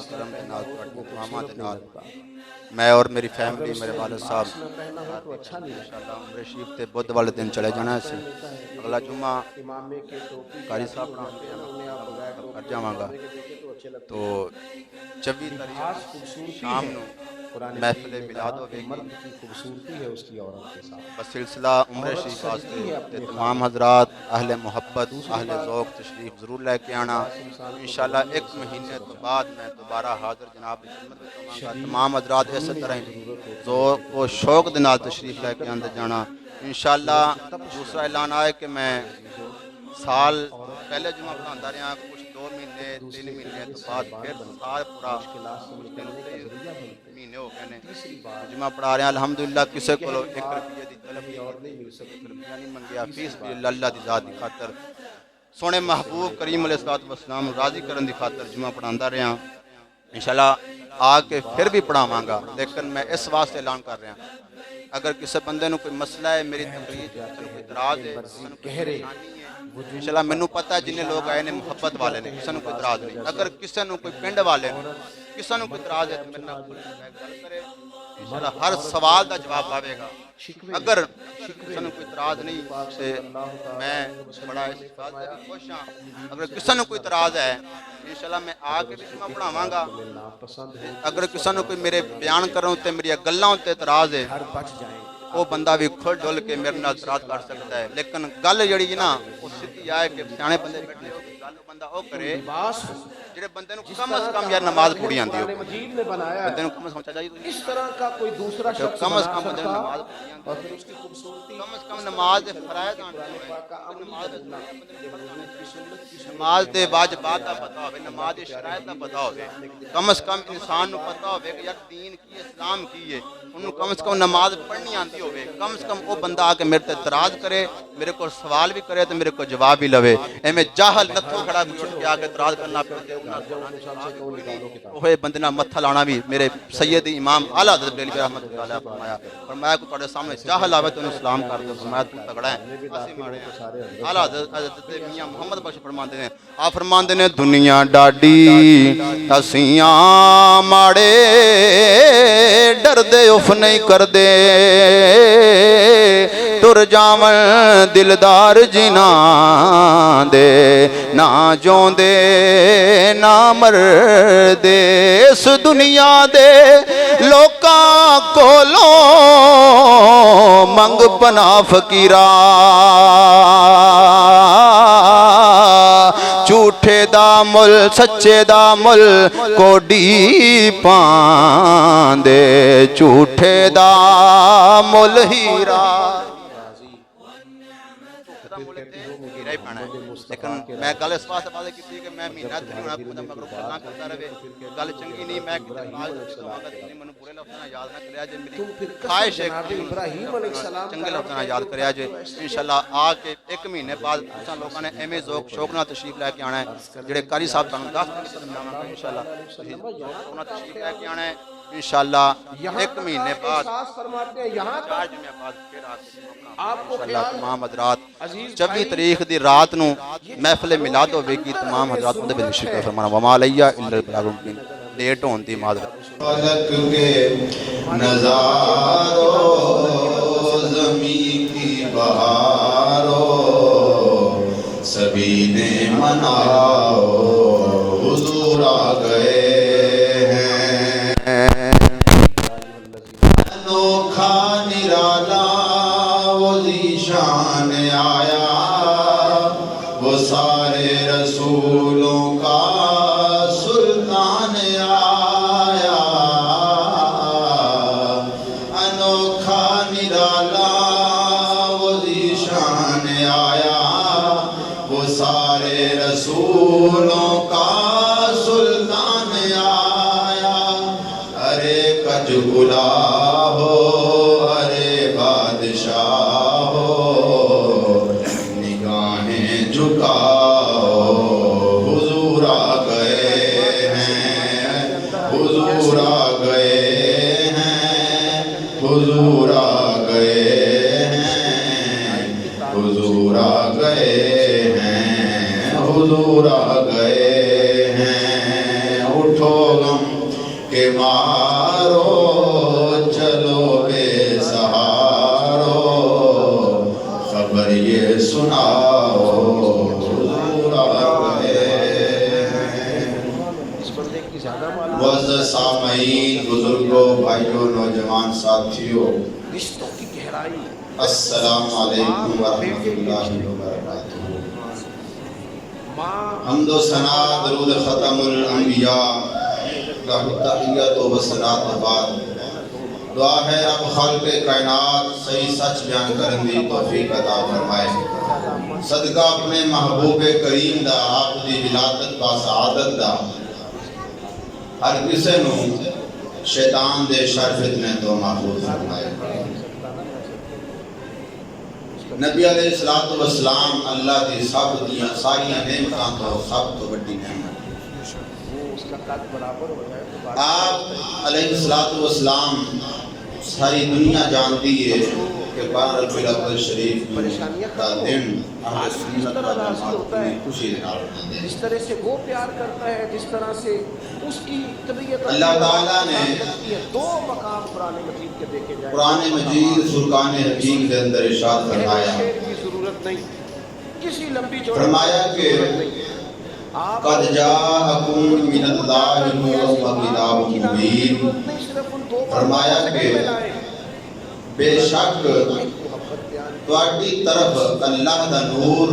کرم دے نال تماماں دے نال میں اور میری فیملی میرے والد صاحب انشاءاللہ عمرہ شریف تے بدھ والے دن چلے جانا ہے اگلا جمعہ قاری صاحب کر جاواں گا تو 24 تاریخ شام نو محفل میلاد ہوے گی خوبصورتی ہے اس کی عورت کے ساتھ بس سلسلہ عمرہ شریف واسطے تمام حضرات اہل محبت اہل ذوق تشریف ضرور لے کے آنا انشاءاللہ 1 مہینے تو بعد میں دوبارہ حاضر جناب کی خدمت میں ہوواں گا تمام حضرات اس طرح ذوق و شوق دے نال تشریف لے کے آندے جانا انشاءاللہ دوسرا اعلان آئے کہ میں سال پہلے جمعہ پڑھاندا رہا کچھ 2 مہینے 3 مہینے تو بعد پھر سال پورا مہینے ہو گئے نے جمعہ پڑھا رہے ہیں الحمدللہ کسے کو 1 روپیہ دی طلب نہیں منگیا فیس بھی اللہ دی ذات دی خاطر سونے محبوب کریم علیہ السلام راضی کرن دی خاطر جمعہ پڑھاندا رہا انشاءاللہ آ کے پھر بھی پڑھاواں گا لیکن میں اس واسطے اعلان کر رہا اگر کسی بندے نو کوئی مسئلہ ہے میری تقریر کوئی اعتراض ہے کوئی پریشانی ہے انشاءاللہ مینوں پتہ ہے جننے لوگ آئے نے محبت والے نے کسی نوں کوئی اعتراض نہیں اگر کسی نوں کوئی پنڈ والے نے کسی نوں کوئی اعتراض ہے تو میرے نال گل کرے انشاءاللہ ہر سوال دا جواب آوے گا اگر کسی نوں کوئی اعتراض نہیں تے میں بڑا اس بات تے بھی خوش ہاں اگر کسی نوں کوئی اعتراض ہے انشاءاللہ میں آ کے بھی میں پڑھاواں گا اگر کسی نوں کوئی میرے بیان کرن تے میری گلاں تے اعتراض ہے ہر بچ جائیں وہ بندہ بھی کھل ڈول کے میرے نال اعتراض کر سکتا ہے لیکن گل جڑی ہے نا وہ سیدھی آئے کہ سیانے بندے بیٹھے ہو گل بندہ وہ کرے لباس جڑے بندے نوں کم از کم یار نماز پڑھی آندی ہو قرآن مجید نے بنایا بندے ہے نوں کم از کم چاچا جی اس طرح کا کوئی دوسرا شخص کم از بنا کم بندے نوں سکتا نماز پڑھی آندی اور پھر اس کی خوبصورتی کم از کم نماز دے فرائض آندے قرآن پاک کا عمل نماز دے کرنا نماز دے واجبات دا پتہ ہوے نماز دے شرائط دا پتہ ہوے کم از کم انسان نوں پتہ ہوے کہ یار دین کی اسلام کی ہے انہوں کم از کم نماز پڑھنی آندی ہوے کم از کم وہ بندہ آ کے میرے تے اعتراض کرے میرے کو سوال بھی کرے تو میرے کو جواب بھی لوے ایویں جاہل نتھو کھڑا کوئی اٹھ کے آ کے اعتراض کرنا پے اوہے بندے نال متھا لانا بھی میرے سید امام اعلی حضرت بریلوی رحمۃ اللہ علیہ فرمایا کہ تواڈے سامنے جاہل آوے تو سلام کر دو فرمایا تو تگڑا ہے اسی ماڑے اعلی حضرت میاں محمد بخش فرماندے نے آپ فرماندے نے دنیا ڈاڈی اسیاں ماڑے ڈردے اف نہیں کردے تر جاون دلدار جناں دے نہ جوندے نہ مردے اس دنیا دے لوکاں کولوں منگ پناہ فقیرا جھوٹے دا مل سچے دا مل کوڈی پاندے جھوٹے دا مل ہیرا لیکن میں گل اس واسطے بات کی کہ میں مہینہ تھی ہونا کو مگر گلاں کرتا رہے گل چنگی نہیں میں کتے باز مینوں برے لفظ نہ یاد نہ کریا جے میری خواہش ہے کہ ابراہیم علیہ السلام چنگے لفظ نہ یاد کریا جے انشاءاللہ آ کے ایک مہینے بعد تساں لوکاں نے ایویں ذوق شوق نال تشریف لے کے آنا ہے جڑے قاری صاحب تانوں دس انشاءاللہ ذوق نال تشریف لے کے آنا ہے انشاءاللہ ایک مہینے بعد فرماتے ہیں یہاں چار جمعہ بعد پھر آپ کو انشاءاللہ تمام حضرات 24 تاریخ دی رات نو محفل میلاد ہوے گی تمام حضرات مندے بل شکر فرمانا وما علیہ الا البلاغ المبین لیٹ ہون دی معذرت فلک کے نظارو زمین کی بہارو سبھی نے مناؤ حضور آ گئے ہیں انوکھا نرالا وہ ذیشان آیا وہ سارے رسولوں کا سلطان آیا انوکھا نرالا وہ ذیشان آیا وہ سارے رسولوں کا سلطان آیا ارے کج گلا ہو ارے بادشاہ ہو نگاہیں جھکاؤ حضور آ گئے ہیں حضور آ گئے ہیں حضور آ گئے ہیں حضور آ گئے ہیں حضور آ گئے ہیں اٹھو غم کے مارو چلو بے سہارو خبر یہ سناؤ حضور آ گئے ہیں معزز سامعین بزرگوں بھائیوں نوجوان ساتھیوں رشتوں کی گہرائی السلام علیکم ورحمۃ اللہ وبرکاتہ حمد و ثنا درود ختم الانبیاء لہ تحیت و ثناء بعد دعا ہے رب خالق کائنات صحیح سچ بیان کرن دی توفیق عطا فرمائے صدقہ اپنے محبوب کریم دا آپ دی ولادت با سعادت دا ہر کسے نوں شیطان دے شر فتنے تو محفوظ فرمائے نبی علیہ السلام اللہ دی سب دیاں ساریاں نعمتاں تو سب تو بڑی نعمت آپ علیہ السلام ساری دنیا جانتی ہے کہ 12 ربیع الاول شریف پریشانیاں کا ختم ہو۔ دن اہل سنت جس طرح و راضی جماعت ہوتا ہے، کی خوشی دے نال مناتے ہیں۔ جس طرح سے وہ پیار کرتا ہے، جس طرح سے اس کی طبیعت اللہ تعالیٰ نے لگتی ہے۔ دو مقام قرآن مجید کے دیکھے جائیں، قرآن مجید فرقان حکیم کے اندر ارشاد فرمایا، شعر کی ضرورت نہیں، کسی لمبی چوڑی فرمایا کہ ضرورت نہیں۔ آپ قد جاءکم من اللہ نور و کتاب مبین، صرف ان دو فرمایا کہ بے شک محبت بیان تواڈی طرف اللہ دا نور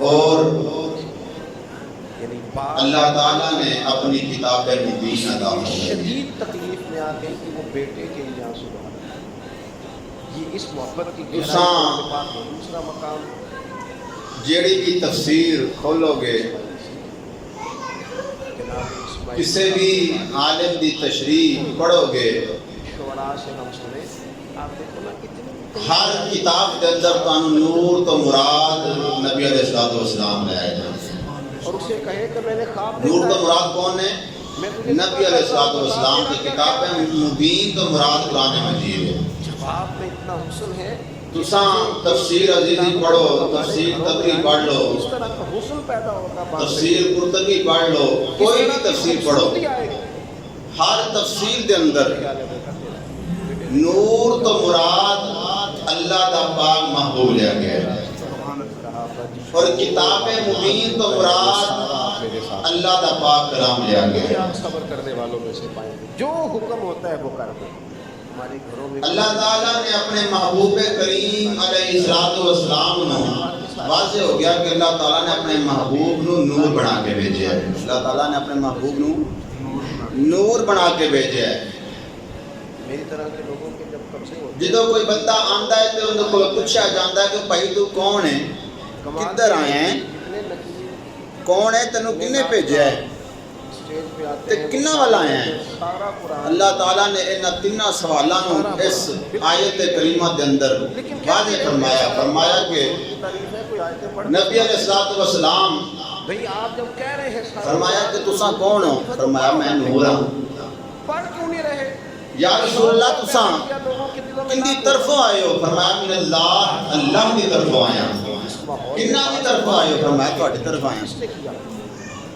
اور یعنی بات اللہ تعالیٰ نے اپنی کتاب مبین عطا فرمائی۔ شدید تکلیف میں آ گئی کہ وہ بیٹے کے یہاں سبحان اللہ، یہ اس محبت کی تساں کے بعد دوسرا مقام جیڑی بھی تفسیر کھولو گے، جناب اسماعیل کسی بھی عالم دی تشریح پڑھو گے، شعراء سے ہم سنے، آپ دیکھو نا کتنی ہر کتاب کے اندر تانوں نور تو مراد نبی علیہ الصلوۃ والسلام لے آئے جائیں۔ اور اسے کہے کہ میں نے خواب نور تو دیکھا ہے، مراد کون ہے؟ میں تجھے نبی علیہ الصلوۃ والسلام کی کتاب ہے۔ مبین تو مراد قرآن مجید ہے۔ جواب میں اتنا حسن ہے، تساں تفسیر عزیزی پڑھو، تفسیر تبری پڑھ لو، اس طرح کا حسن پیدا ہوگا بات میں۔ تفسیر قرطبی پڑھ لو، کوئی بھی تفسیر پڑھو، خوبصورتی آئے گی۔ ہر تفسیر دے اندر نور تو مراد اللہ دا پاک محبوب لیا گیا ہے، اور کتاب مبین تو مراد اللہ دا پاک کلام لیا گیا ہے۔ آپ صبر کرنے والوں میں سے پائیں گے، جو حکم ہوتا ہے وہ کر دو۔ ہمارے گھروں میں اللہ تعالیٰ نے اپنے محبوب کریم علیہ السلام نو واضح ہو گیا کہ اللہ تعالیٰ نے اپنے محبوب نو نور بنا کے بھیجا ہے۔ اللہ تعالیٰ نے اپنے محبوب نو نور بنا کے بھیجا ہے۔ میری طرح کے لوگوں کے جب قبضے ہوتے جدو کوئی بندہ آندا ہے تو ان کو پوچھا جاتا ہے کہ بھائی تو کون ہے، کدھر آئے ہیں، کتنے نقلی کون ہے، تینوں کنے بھیجا ہے، اسٹیج پہ آتے تے ہیں، کنہ والا آئے ہیں۔ سارا قرآن اللہ تعالیٰ نے ان تینوں سوالوں اس آیت کریمہ دے اندر واضح فرمایا، فرمایا کہ تعریف ہے، کوئی آیتیں پڑھ نبی علیہ الصلوۃ والسلام بھئی آپ جب کہہ رہے ہیں سارا فرمایا کہ تساں کون ہو، فرمایا میں نور ہوں۔ پڑھ کیوں نہیں رہے؟ یا رسول اللہ تساں کن دی طرفوں آئے ہو، فرمایا من اللہ، اللہ دی طرفوں آیا۔ کنہ دی طرفوں آئے ہو، فرمایا تہاڈی طرف آیا۔ کس نے کیا؟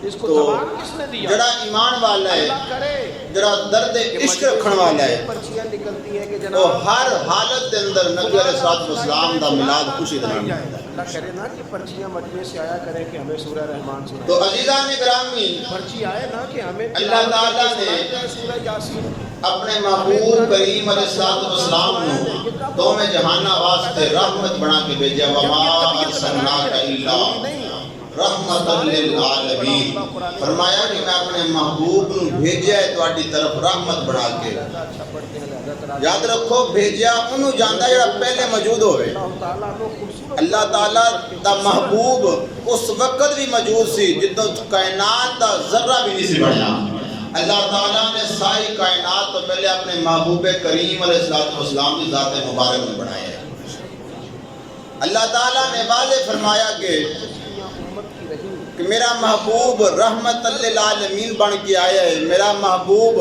اس کو تو زبان کس نے دیا؟ جڑا ایمان والا ہے، اللہ کرے جڑا درد عشق رکھن والا ہے، پرچیاں نکلتی ہیں کہ وہ جناب ہر حالت دے اندر نبی علیہ الصلوۃ والسلام دا میلاد خوشی دے نال مناتا ہے۔ اللہ کرے نا کہ پرچیاں مجمع سے آیا کریں کہ ہمیں سورہ رحمان سنائیں، تو عزیزان گرامی، پرچی آئے نا کہ ہمیں اللہ تعالیٰ نے سورہ یاسین اپنے محبوب کریم علیہ الصلوۃ والسلام نو دوویں جہاناں واسطے رحمت بنا کے بھیجا، وما ارسلناک الا رحمت للعالمین۔ فرمایا کہ میں اپنے محبوب نو بھیجا ہے تواڈی طرف رحمت بنا کے۔ اچھا پڑھتے ہیں حضرت یاد رکھو بھیجا انہوں جاندا جڑا پہلے موجود ہوئے۔ اللہ تعالیٰ کو خوبصورت اللہ تعالیٰ دا محبوب اس وقت بھی موجود سی جدوں کائنات دا ذرہ بھی نہیں سی بنیا۔ اللہ تعالیٰ نے ساری کائنات تو پہلے اپنے محبوب کریم علیہ الصلوۃ والسلام کی ذات مبارک میں بنایا ہے۔ اللہ تعالیٰ نے واضح فرمایا کہ امت کی رحیم کہ میرا محبوب رحمت للعالمین بن کے آیا ہے، میرا محبوب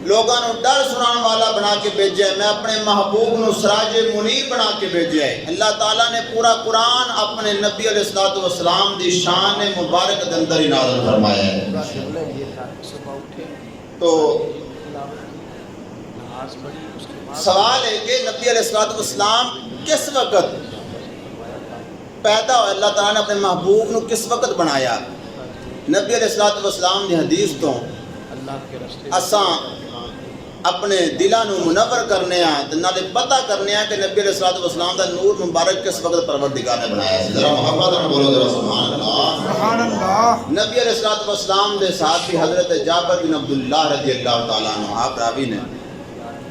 لوگاں نو ڈر سنان والا بنا کے بھیجا ہے، میں اپنے محبوب نو سراج منیر بنا کے بھیجا ہے۔ اللہ تعالیٰ نے پورا قرآن اپنے نبی علیہ الصلوۃ والسلام دی شان مبارک دے اندر ہی نازل فرمایا ہے۔ کا جملہ یہ تھا کہ صبح اٹھے تو نماز پڑھی، اس کے بعد سوال ہے کہ نبی علیہ الصلوۃ والسلام کس وقت پیدا ہوئے، اللہ تعالیٰ نے اپنے محبوب نو کس وقت بنایا؟ نبی علیہ الصلوۃ والسلام دی حدیث تو اللہ کے رستے اساں اپنے دلاں نو منور کرنے ہاں تے نالے پتہ کرنے ہاں کہ نبی علیہ الصلوۃ والسلام دا نور مبارک کس وقت پروردگار نے بنایا ہے۔ ذرا محبت نال بولو ذرا سبحان اللہ، سبحان اللہ۔ نبی علیہ الصلوۃ والسلام دے صحابی حضرت جابر بن عبداللہ رضی اللہ تعالیٰ عنہ آپ راوی نے،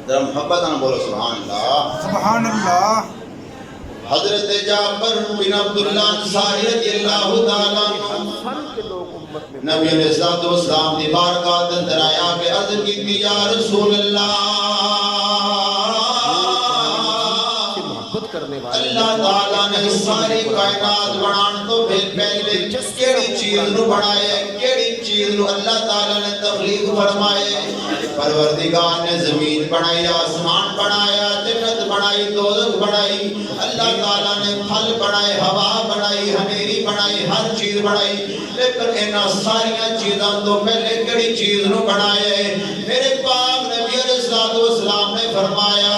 ذرا محبت نال بولو سبحان اللہ۔ سبحان اللہ۔ حضرت جابر بن عبداللہ انصاری رضی اللہ تعالیٰ عنہ فن کے لوگ امت میں نبی علیہ الصلوۃ والسلام دی بارگاہ دے اندر آیا کہ عرض کیتی یا رسول اللہ، محبت کرنے والے اللہ تعالیٰ نے ساری کائنات بنان تو پہلے کیڑی چیز نو بنایا، کیڑی چیز نو اللہ تعالیٰ نے تخلیق فرمائے؟ پروردگار نے زمین بنائی، آسمان بنایا تے بنائی، اللہ تعالیٰ نے پھل بنائے، ہوا بنائی، ہنیری بنائی، ہر چیز بنائی، لیکن انہاں ساریاں چیزاں تو پہلے کڑی چیز نو بنایا ہے؟ میرے پاک نبی علیہ السلام نے فرمایا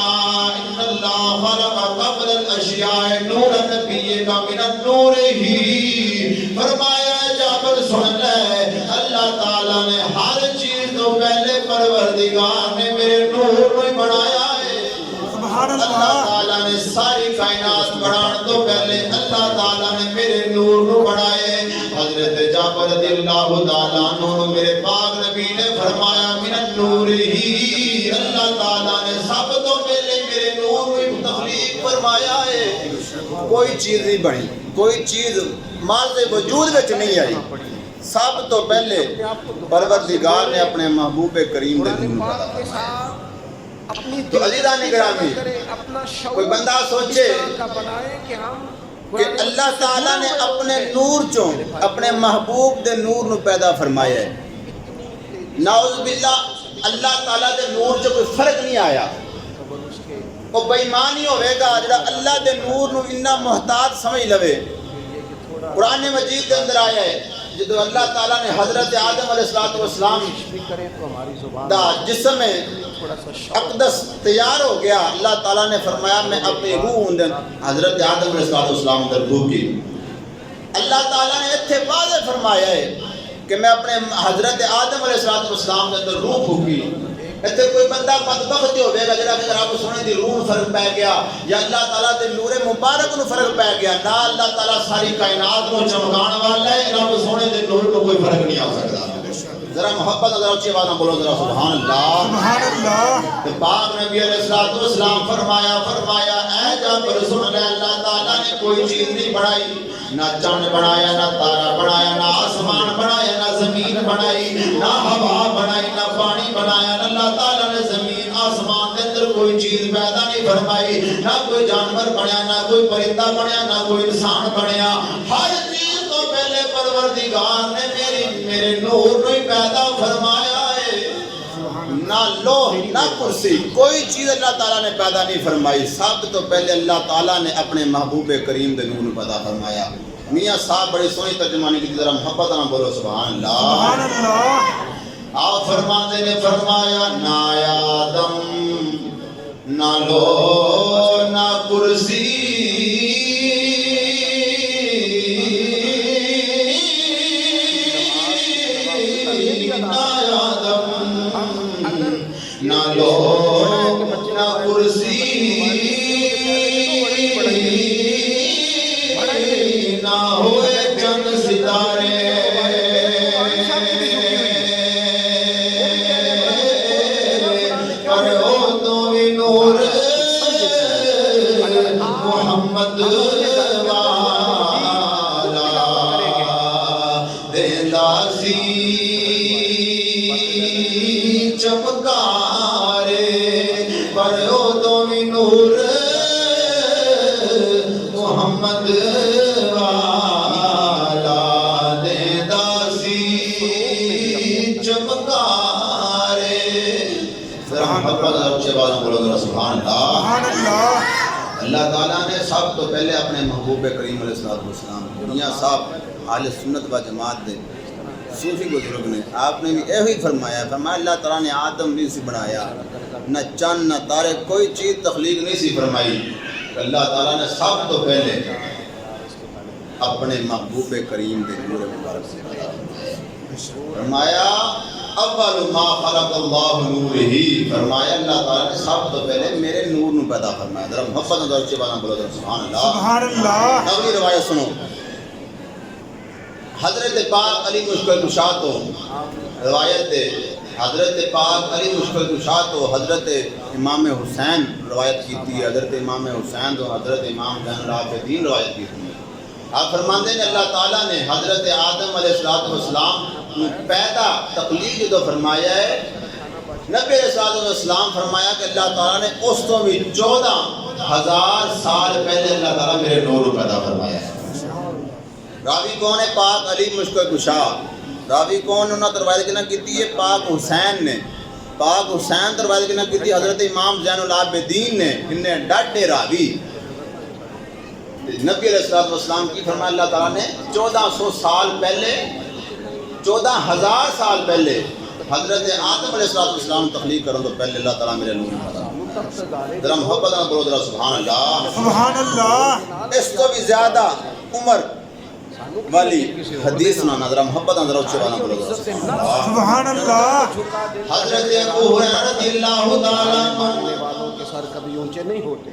ان اللہ خلق قبل الاشیاء نور نبی کا من النور ہی، فرمایا جابر سن لے اللہ تعالیٰ نے ہر چیز تو پہلے پروردگار نے میرے نور کو بنایا ہے۔ سبحان اللہ اللہ تعالیٰ نے ساری کائنات بنانے تو پہلے اللہ تعالیٰ نے میرے نور کو بنائے۔ حضرت جابر رضی اللہ تعالیٰ عنہ میرے پاک نبی نے فرمایا من النور ہی، اللہ تعالیٰ نے سب تو پہلے میرے نور کو تخلیق فرمایا ہے۔ کوئی چیز نہیں بنی، کوئی چیز مال سے وجود وچ نہیں آئی، سب تو پہلے پروردگار نے اپنے محبوب کریم دے نور پیدا فرمایا۔ تو عزیزان گرامی، کوئی بندہ سوچے کہ اللہ تعالیٰ نے اپنے نور چوں اپنے محبوب دے نور نو پیدا فرمایا ہے، نعوذ باللہ اللہ تعالیٰ دے نور چوں کوئی فرق نہیں آیا، وہ بے ایمانی ہوئے گا جڑا اللہ دے نور نو اتنا محتاج سمجھ لوے۔ قرآن مجید کے اندر آیا ہے جدو اللہ تعالیٰ نے حضرت آدم علیہ السلام دا جسم اقدس تیار ہو گیا، اللہ تعالیٰ نے فرمایا میں اپنی روح اندر حضرت آدم علیہ السلام اندر روح کی۔ اللہ تعالیٰ نے اتنے واضح فرمایا ہے کہ میں اپنے حضرت آدم علیہ السلام کے اندر روح پھوکی۔ اتنے کوئی بندہ بدبخت ہوئے گا جڑا کہ رب سونے دی روح فرق پہ گیا یا اللہ تعالیٰ دے نور مبارک نو فرق پہ گیا، نہ اللہ تعالیٰ ساری کائنات کو چمکان والا ہے، رب سونے دے نور کو کوئی فرق نہیں آ سکتا۔ ذرا محبت ذرا اچھی آواز میں بولو ذرا سبحان اللہ۔ سبحان اللہ تو پاک نبی علیہ السلام فرمایا اے جابر سن لے اللہ تعالیٰ نے کوئی چیز نہیں بنائی، نہ چاند بنایا، نہ تارا بنایا، نہ آسمان بنایا، نہ زمین بنائی، نہ ہوا بنائی، نہ پانی بنایا۔ اللہ تعالیٰ نے زمین آسمان کے اندر کوئی چیز پیدا نہیں فرمائی، نہ کوئی جانور بنیا، نہ کوئی پرندہ بنیا، نہ کوئی انسان بنیا۔ ہر چیز تو پہلے پروردگار نے میرے نور کو ہی پیدا فرمایا ہے۔ نہ لوح نہ کرسی کوئی چیز اللہ تعالیٰ نے پیدا نہیں فرمائی، سب تو پہلے اللہ تعالیٰ نے اپنے محبوب کریم دے نور کو پیدا فرمایا۔ میاں صاحب بڑی سونی ترجمانی کی، ذرا محبت نہ بولو سبحان اللہ۔ سبحان اللہ آپ فرماتے نے فرمایا نہ آدم نہ لوح نہ کرسی نہ لوح نہ کرسی نہ ہوئے چند ستارے پر ہو تو بھی نور محمد والا دیندہ سی چمکارے پر ہو تو بھی نور محمد والا دیندہ سی چمکارے۔ ذرا محبت اچھے بات بولو ذرا سبحان اللہ۔ سبحان اللہ اللہ تعالیٰ نے سب تو پہلے اپنے محبوب کریم علیہ السلام دنیا صاحب اہل سنت و جماعت دے صوفی بزرگ نے آپ نے بھی یہی فرمایا اللہ تعالیٰ نے آدم نہیں سی بنایا، نہ چند نہ تارے کوئی چیز تخلیق نہیں سی فرمائی۔ اللہ تعالیٰ نے سب تو پہلے اپنے محبوب کریم دے نور مبارک سے پیدا فرمایا اول ما خلق اللہ نور ہی، فرمایا اللہ تعالیٰ نے سب تو پہلے میرے نور نو پیدا فرمایا۔ ذرا محبت نہ درچے بانا بولو ذرا سبحان اللہ۔ سبحان اللہ اگلی روایت سنو، حضرت پاک علی مشکل کشا تو روایت حضرت پاک علی مشکل کشا تو حضرت امام حسین روایت کی تھی، حضرت امام حسین تو حضرت امام زین العابدین روایت کی تھی۔ آپ فرماندے نے اللہ تعالیٰ نے حضرت آدم علیہ السلام پیدا تخلیق جو فرمایا ہے، نبی علیہ السلام فرمایا کہ اللہ تعالیٰ نے اس تو بھی 14,000 سال پہلے اللہ تعالیٰ میرے نور پیدا فرمایا ہے۔ راوی کون ہے؟ پاک علی مشکل کشا۔ راوی کون انہوں نے روایت کنا کی ہے؟ پاک حسین نے۔ پاک حسین روایت کنا کی حضرت امام زین العابدین نے۔ انہیں ڈاڈے راوی نبی علیہ الصلوۃ والسلام کی فرمایا اللہ تعالیٰ نے 1400 سال پہلے 14,000 سال پہلے حضرت آدم علیہ السلام تخلیق کرنے تو پہلے اللہ تعالیٰ میرے نور میں ذرا محبت نہ کرو ذرا سبحان اللہ سبحان اللہ اس کو بھی زیادہ عمر والی حدیث سنانا ذرا محبت نہ ذرا اچھے والا کرو ذرا سبحان اللہ حضرت ابو ہریرہ رضی اللہ تعالیٰ عنہ والوں کے سر کبھی اونچے نہیں ہوتے.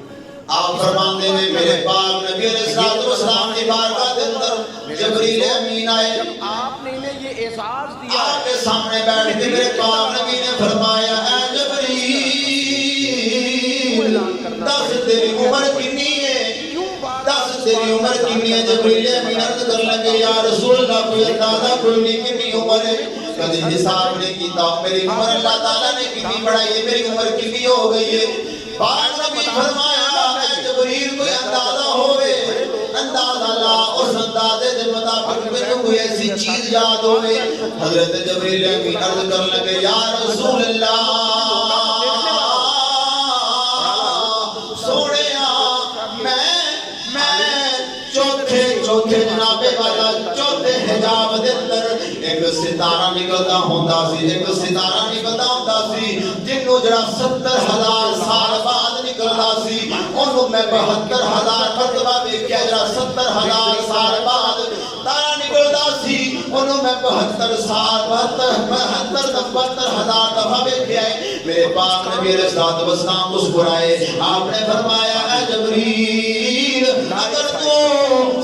آپ فرماتے ہیں میرے پاک نبی علیہ السلام کی بارگاہ کے اندر جبریل امین آئے. آپ نے انہیں یہ احساس دیا آپ کے سامنے بیٹھ کے میرے پاک نبی نے فرمایا اے جبریل دس تیری عمر کتنی ہے دس تیری عمر کتنی ہے. جبریل امین عرض کر لگے یا رسول اللہ کوئی اندازہ کوئی نہیں کتنی عمر ہے کبھی حساب نہیں کیتا میری عمر اللہ تعالیٰ نے کتنی بڑھائی ہے میری عمر کتنی ہو گئی ہے. پاک نبی فرمایا اے جبریل کوئی اندازہ ہوئے اندازہ لا اس اندازے کے مطابق میرے کوئی ایسی چیز یاد ہوئے. حضرت جبریل امین عرض کر لگے یا رسول اللہ چوتھے جناب والا چوتھے حجاب دے اندر ایک ستارہ نکلدا ہوندا سی ایک ستارہ نکلدا ہوندا سی جنوں جڑا 70,000 سال بعد نکلدا سی اونوں میں 72,000 مرتبہ ویکھیا جڑا 70,000 سال بعد تارا نکلدا سی اونوں میں 72 سال 72,000 دفعہ ویکھیا ہے. میرے پاک نبی علیہ الصلوۃ والسلام مسکرائے آپ نے فرمایا اے جبریل اگر تو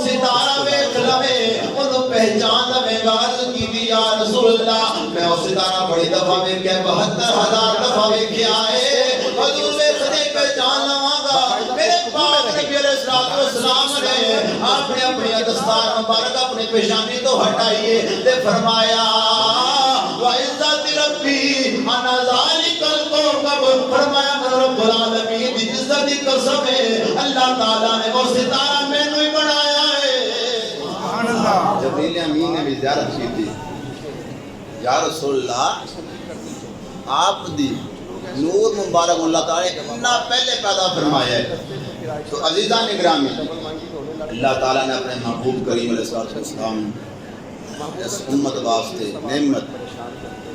ستارہ ویکھ لوے انہوں پہچان لوے گا. عرض کی یا رسول اللہ میں اس ستارہ بڑی دفعہ ویکھیا 72,000 دفعہ ویکھیا ہے حضور ویکھنے پہچان لواں گا. میرے پاک نبی علیہ الصلوۃ والسلام نے آپ نے اپنی دستار مبارک اپنی پیشانی تو ہٹائیے تے فرمایا وعزت ربی انا ذالک الکوكب فرمایا رب العالمین دی عزت کی قسم ہے اللہ تعالیٰ نے وہ ستارہ مینوں ہی بنایا ہے. سبحان اللہ جبریل امین نے بھی زیارت کی تھی یا رسول اللہ آپ دی نور مبارک اللہ تعالیٰ نے اتنا پہلے پیدا فرمایا ہے. تو عزیزان اکرامی اللہ تعالیٰ نے اپنے محبوب کریم علیہ السلام اس امت واسطے نعمت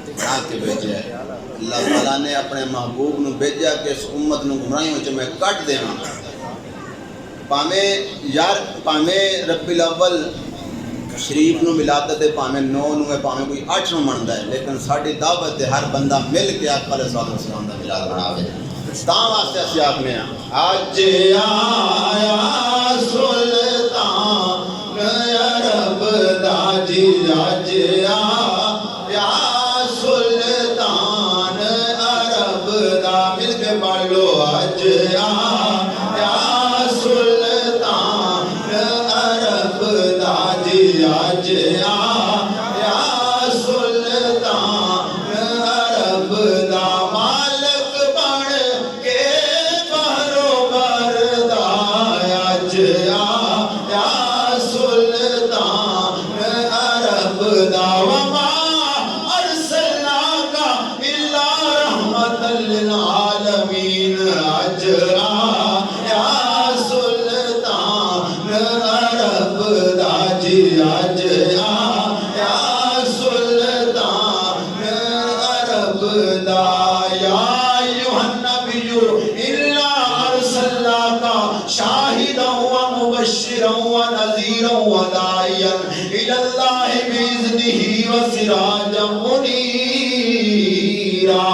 بنا کے بھیجا ہے. اللہ تعالیٰ نے اپنے محبوب نو بھیجا کہ اس امت نو گمراہیوں وچ میں کٹ دیواں. پاویں ربی الاول شریف نو ملادت ہے پاویں 9 نو ہے پاویں کوئی 8 نو مندا ہے لیکن ساڈی دعوت ہے ہر بندہ مل کے آقا علیہ السلام دا ملاد بناوے. تاں واسطے اسی آکھنے ہاں اج آیا سلطان عرب دا جی اج آیا سلطان عرب دا مل کے پڑھ لو اج آیا سلطان عرب دا جی اج آیا سلطان عرب دا مالک بن کے بہرو بردا اج آیا سلطان عرب دا وما ارسلناک الا رحمت للعالمین اج آیا سلطان عرب دا جی اج آیا سلطان عرب دا یا ایھا النبی الا ارسلناک شاہدا ومبشرا ونذیرا وداعیا الی اللہ باذنہ وسراجا منیرا.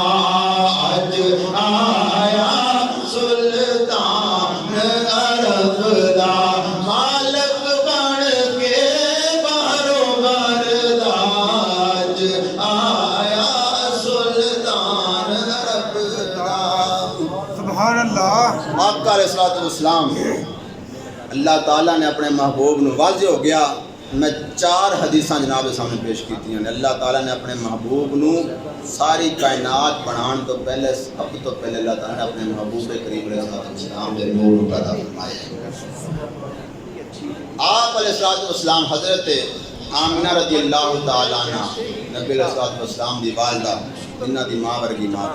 اج آیا سلطان عرب دا مالک بن کے بہرو بردا اج آیا سلطان عرب دا. سبحان اللہ آقا علیہ الصلوۃ والسلام اللہ تعالیٰ نے اپنے محبوب نو واضح ہو گیا. میں 4 حدیثاں جناب کے سامنے پیش کی ہیں. اللہ تعالیٰ نے اپنے محبوب نو ساری کائنات بنان تو پہلے سب تو پہلے اللہ تعالیٰ نے اپنے محبوب کریم علیہ السلام کے نور کو پیدا فرمایا. آپ علیہ الصلوۃ والسلام حضرت آمنہ رضی اللہ تعالیٰ عنہ نبی علیہ الصلوۃ والسلام دی والدہ جنہ دی ماں ورگی ماں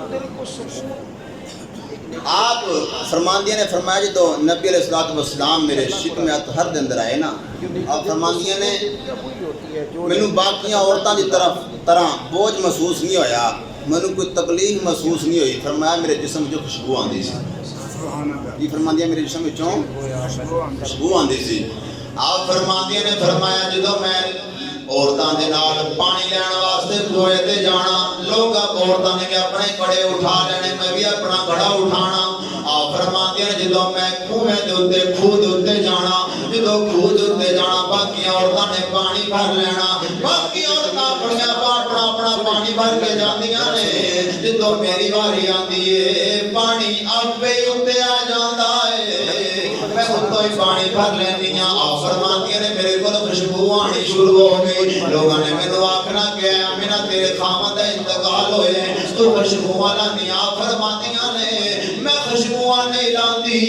آپ فرماندیاں نے فرمایا جی تو نبی علیہ الصلوۃ والسلام میرے شکم اطہر دے اندر آئے نا آپ فرماندیاں نے مینوں باقیاں عورتاں دی طرح بوجھ محسوس نہیں ہویا مینوں کوئی تکلیف محسوس نہیں ہوئی فرمایا میرے جسم جو خوشبو آندی سی سبحان اللہ یہ فرماندیاں میرے جسم وچوں خوشبو آندی سی آپ فرماندیاں نے فرمایا جدوں میں عورتاں دے نال پانی لین واسطے کنویں تے جانا لوگ عورتاں نے اپنے کڑے اٹھا لینے میں بھی اپنا گھڑا اٹھانا آپ فرماندیاں نے جدوں میں کنویں دے اوتے کھوہ دے اوتے جانا جدوں کھوہ دے اوتے جانا باقی عورتاں نے پانی بھر لینا باقی عورتاں اپنا اپنا پانی بھر کے جاندیاں نے جدوں میری واری آندی ہے پانی آپے اوتے آ جاندا ہے میں اتوں ہی پانی بھر لینی ہاں آپ فرماندیاں نے میرے کول خوشبو آنی شروع ہو گئی لوگوں نے مینوں آکھنا کہ میرا تیرے خاوند دا انتقال ہوئے تو خوشبو والا نہیں آپ فرماندیاں نے میں خوشبو نہیں لاندی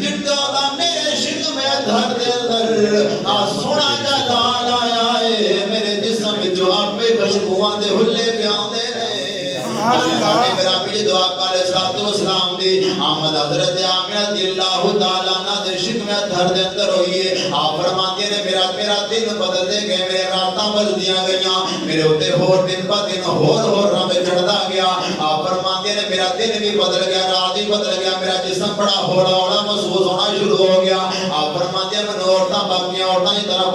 جدا دا میرے شکم اطہر دے اندر آ سونا جا لال آیا ہے میرے جسم جو آپ پہ خوشبوواں دے ہلے پیاندے میرا بھی دعا کر صلوات و سلام دی آمد حضرت آمنہ رضی اللہ تعالیٰ عنہ دے شکم اطہر دے اندر ہوئی ہے آپ فرماتے ہیں میرا دن بدل دے گئے میرے راتاں بدل دیا گئیاں میرے ہوتے ہور دن با دن ہور رنگ چڑھدا گیا آپ فرماتے ہیں میرا دن بھی بدل گیا رات بھی بدل گیا میرا جسم بڑا ہوڑا محسوس ہونا شروع ہو گیا آپ فرماتے ہیں میں عورتاں باقیاں عورتاں کی طرح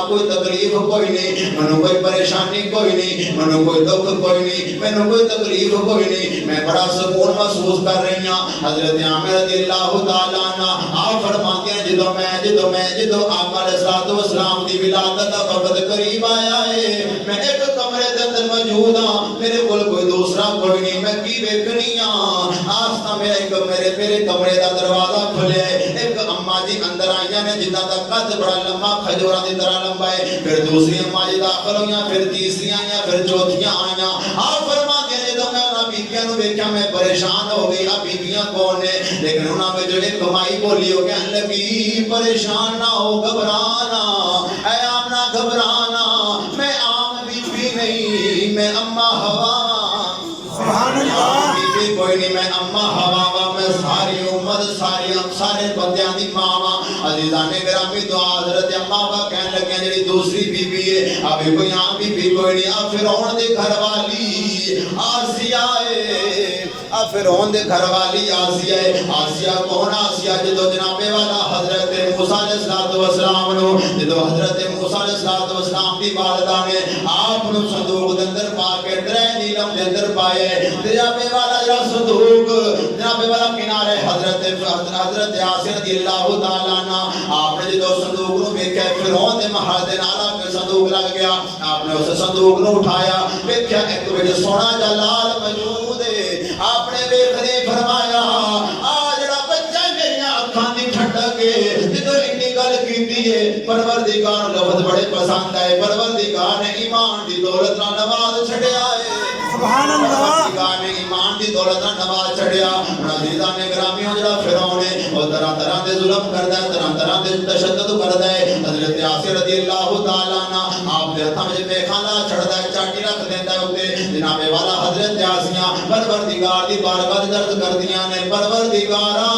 کوئی تکلیف کوئی نہیں منو کوئی پریشانی کوئی نہیں منو کوئی دکھ کوئی نہیں منو کوئی تکلیف کوئی نہیں میں بڑا سکون محسوس کر رہی ہوں حضرت عامر رضی اللہ تعالیٰ عنہ آپ فرماتے ہیں جدو آقا علیہ الصلوۃ والسلام دی ولادت کا وقت قریب آیا ہے میں ایک کمرے دے اندر موجود ہاں میرے کول کوئی دوسرا کوئی نہیں میں کی ویکھنی ہاں آستا میرے کمرے دا دروازہ کھلے ایک اما جی اندر آئیاں نے جنہاں دا قد بڑا لمبا کھجوراں دی طرح لمبا ہے پھر دوسری اما جی داخل ہوئیاں پھر تیسری آئیاں پھر چوتھیاں آئیاں آپ فرماتے ہیں جدو میں انہاں بیبیاں نو ویکھیا میں پریشان ہو گئی اب بیبیاں کون نے لیکن انہاں میں جو ایک کمائی بولی ہو کہنے لگی پریشان نہ ہو گھبرانا اے آمنہ گھبرانا میں عام بیوی نہیں میں اما ہوا سبحان اللہ بیوی کوئی نہیں میں اما ہوا میں ساری امت سارے بندیاں دی ماں عزیزان گرامی دعا حضرت اما با کہنے لگے جڑی دوسری بیوی ہے ابھی کوئی عام بیوی کوئی نہیں اب فرعون دی گھر والی آسیہ ہے اب فرعون دے گھر والی آسیہ ہے آسیہ کون آسیہ جدو جناب والا حضرت موسیٰ علیہ السلام نو جدو حضرت موسیٰ علیہ السلام دی والدہ نے آپ نو صندوق دے اندر پا کے ڈرے نیلم دے اندر پائے جناب والا جڑا صندوق جناب والا کنارے حضرت آسیہ رضی اللہ تعالیٰ عنہ آپ نے جدو صندوق نو ویکھیا فرعون دے محل دے نال کے صندوق لگ گیا آپ نے اس صندوق نو اٹھایا ویکھیا ایک وچ سونا جلال موجود ہے آپ نے ویکھنے فرمایا آ جڑا بچہ میریاں اکھاں دی ٹھنڈک ہے جدوں اتنی گل کیتی ہے پروردگار لفظ بڑے پسند آئے پروردگار نے ایمان دی دولت نال نواز چھڈیا ہے سبحان اللہ پروردگار نے ایمان دی دولت نال نواز چھڈیا عزیزان گرامیوں جڑا فرعون ہے او طرح طرح دے ظلم کردا ہے طرح طرح دے تشدد کردا ہے حضرت آسیہ رضی اللہ تعالیٰ عنہ آپ دے ہتھاں وچ میخانہ چھڑدا ہے چاٹی رکھ دیندا ہے اوتے جناب والا حضرت آسیہ پروردگار دی بارگاہ درد کردیاں نے پروردگارا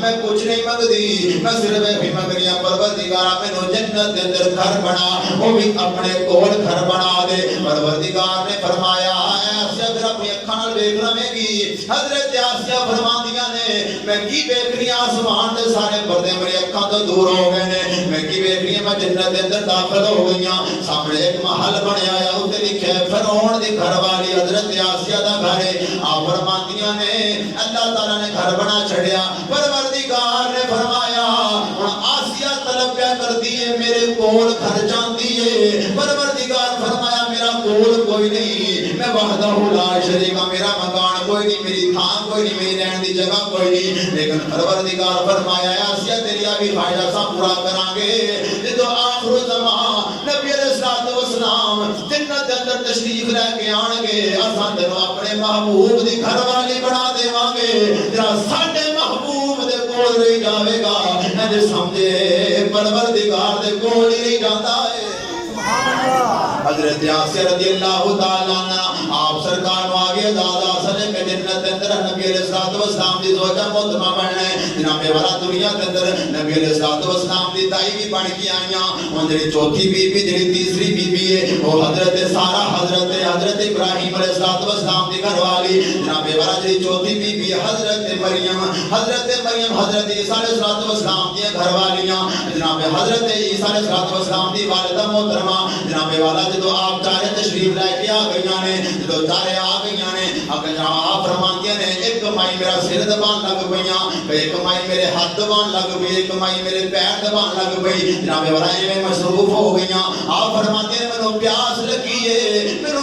میں کچھ نہیں منگدی میں صرف بھی منگنیاں پروردگارا مینوں جنت دے اندر گھر بنا وہ بھی اپنے کول گھر بنا دے پروردگار نے فرمایا اے آسیہ پھر اپنی اکھاں نال ویکھ لویں حضرت آسیہ فرماندیاں نے میں کی ویکھنی آسمان دے سارے پردے میری اکھاں تو دور ہو گئے نے میں کی ویکھنی میں جنت دے اندر داخل ہو گئیاں سامنے ایک محل بنیا ہے اوتے لکھیا ہے فرعون دی گھر والی حضرت آسیہ دا گھر ہے آپ فرماندیاں نے اللہ تعالی نے گھر بنا چھڑیا پروردگار نے فرمایا ہن آسیہ طلب کیا کرتی ہے میرے کول گھر جاندی ہے پروردگار فرمایا میرا کول کوئی نہیں میں وحدہ لا شریک میرا مکان کوئی نہیں میری تھان کوئی نہیں میری رہن دی جگہ کوئی نہیں لیکن پروردگار فرمایا آسیہ تیری بھی خواہش سا پورا کران گے جدو آخر زمان نبی علیہ الصلوۃ والسلام جنت دے اندر تشریف لے کے آن گے اساں تینوں اپنے محبوب دی گھر والی بنا دیواں گے جڑا ساڈے محبوب دے کول رہی جاوے گا اے سمجھے پروردگار دے کول ہی رہی جاندا ہے حضرت یاسر رضی اللہ تعالیٰ عنہ آپ سرکار نو آگے دادا سنے کہ جنت اندر نبی علیہ السلام دی زوجہ محترمہ بننا ہے جناب والا دنیا کے اندر نبی علیہ السلام دی دائی بھی بن کے آئیاں اور جڑی چوتھی بی بی جڑی تیسری بی بی ہے وہ حضرت سارہ حضرت ابراہیم علیہ السلام دی گھر والی جناب والا جڑی چوتھی بی بی حضرت مریم حضرت عیسیٰ علیہ السلام دی گھر والیاں جناب حضرت عیسیٰ علیہ السلام دی والدہ محترمہ جناب والا جدو آپ چارے تشریف لے کے آ گئیاں نے جدو چارے آ گئیاں نے آپ فرماندیاں نے ایک مائی میرا سر دبان لگ گئیاں ایک مائی میرے ہاتھ دبان لگ گئی ایک مائی میرے پیر دبان لگ گئی جناب والا ایویں مصروف ہو گئیاں آپ فرماندیاں مینوں پیاس لگی ہے مینوں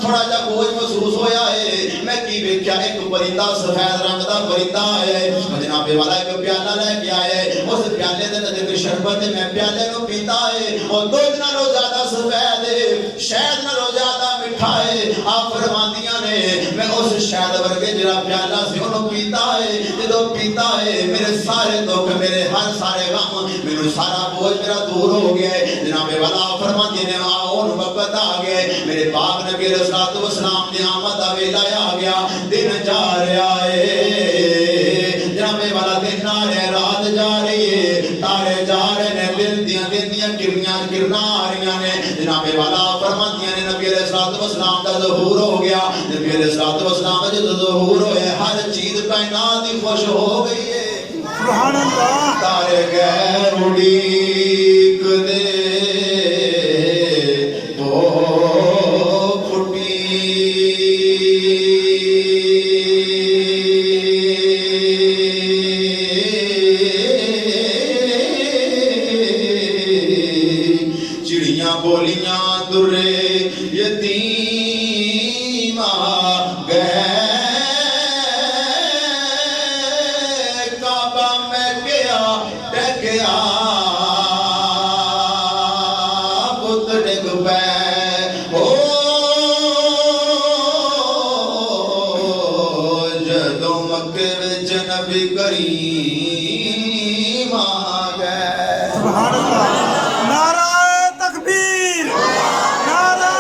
تھوڑا جا بوجھ محسوس ہویا ہے میں کی ویکھیا ایک پرندہ سفید رنگ دا پرندہ ہے جناب والا ایک پیالہ لے کے آیا اس پیالے دے اندر شربت میں پیالے نو پیتا ہے اور دودھ نالوں زیادہ سفید ہے شہد نالوں زیادہ میٹھا ہے آپ فرماندیاں نے میں اس شہد ورگے جڑا پیالہ سی اونوں پیتا ہے جدوں پیتا ہے میرے سارے دکھ میرے ہر سارے غم میرے سارا بوجھ میرا دور ہو گیا ہے جناب والا فرماندے نے اون وقت آ گئے میرے پاک نبی علیہ السلام دی آمد دا ویلا آ گیا دن جا رہا ہے جناب والا دن آ رہا ہے رات جا رہی ہے تارے جا رہے ہیں دن دیاں کرنا آ رہی ہیں جناب والا فرماندیاں نے نبی علیہ السلام کا ظہور ہو گیا نبی علیہ السلام کا جو ظہور ہوئے ہر چیز کائنات ہی خوش ہو گئی ہے سبحان اللہ تارے غیر اڑیک دے تو پھٹی چڑیاں بولیاں درے یتیم گئے کعبہ میں گیا ڈگیا بت ڈگ پے جدوں مکے وچ نبی کریم آ گئے سبحان اللہ نعرہ تکبیر نعرہ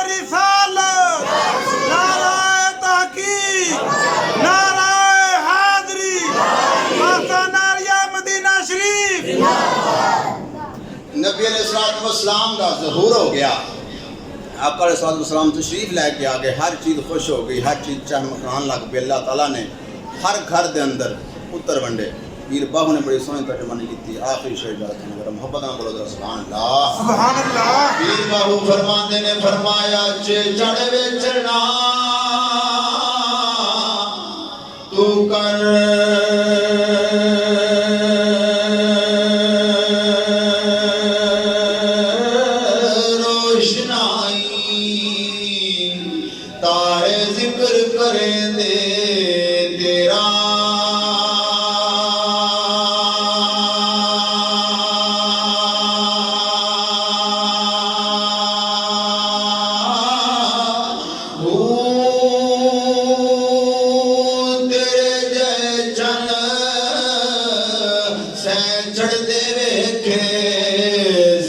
رسالت نعرہ تحقیق نعرہ حیدری واسطہ نعرہ مدینہ شریف نبی علیہ السلام کا ظہور ہو گیا آقا علیہ السلام تشریف لے کے آگے ہر چیز خوش ہو گئی ہر چیز چہمکان لگ پی اللہ تعالیٰ نے ہر گھر دے اندر پتر ونڈے پیر باہو نے بڑی سونی ترجمانی کی تھی آخری شہید اگر محبت نہ بولو سبحان اللہ سبحان اللہ پیر باہو فرماندے نے فرمایا چڑھ وچنا تو کر روشنائی تارے ذکر کرے دے تیرا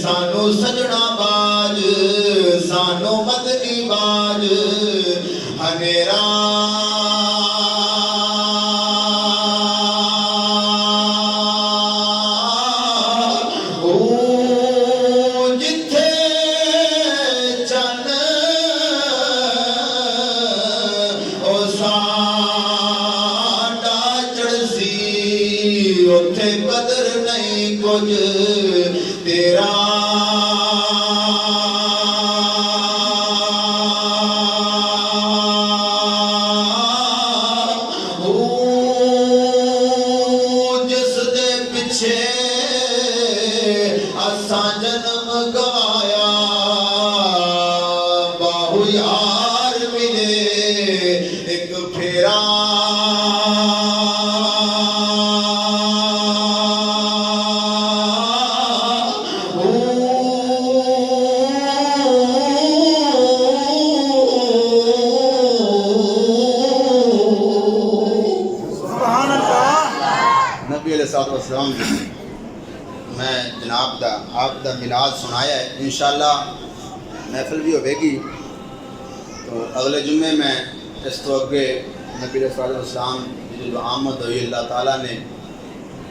سانو سجنا باج سانو مدنی باج ہنیرا جتھے چن او ساڈا چڑسی اوتھے قدر نہیں کچھ تیرا جس دے پیچھے اساں جنم گایا باہو یار ملے ایک پھیرا سبحان اللہ نبی علیہ السلام میں جناب دا آپ دا میلاد سنایا ہے انشاءاللہ محفل بھی ہوئے گی تو اگلے جمعے میں اس تو اگے نبی صلی اللہ علیہ وسلم کی جو آمد ہوئی اللہ تعالیٰ نے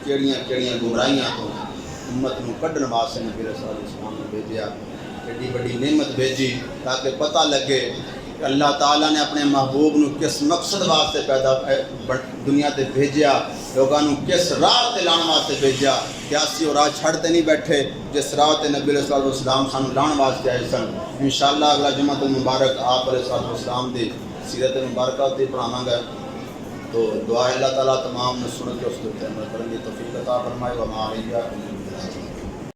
کیڑیاں گمراہیاں تو امت نو کڈن واسطے نبی صلی اللہ علیہ وسلم نے بھیجیا، ایڈی بڑی نعمت بھیجی تاکہ پتہ لگے کہ اللہ تعالیٰ نے اپنے محبوب نو کس مقصد واسطے دنیا تے بھیجیا، لوگاں نو کس راہ تے لان واسطے بھیجیا کہ اسی وہ راہ چھڑتے نہیں بیٹھے جس راہ تے نبی صلی اللہ علیہ وسلم سانو لان واسطے آئے سن۔ انشاءاللہ اگلا جمعہ المبارک آپ علیہ السلام دی سیرت مبارکہ تے پڑھاواں گا، تو دعا ہے اللہ تعالیٰ تمام نے سن کے اس کو عمل کرنے کی توفیق عطا فرمائے۔ وما علیہ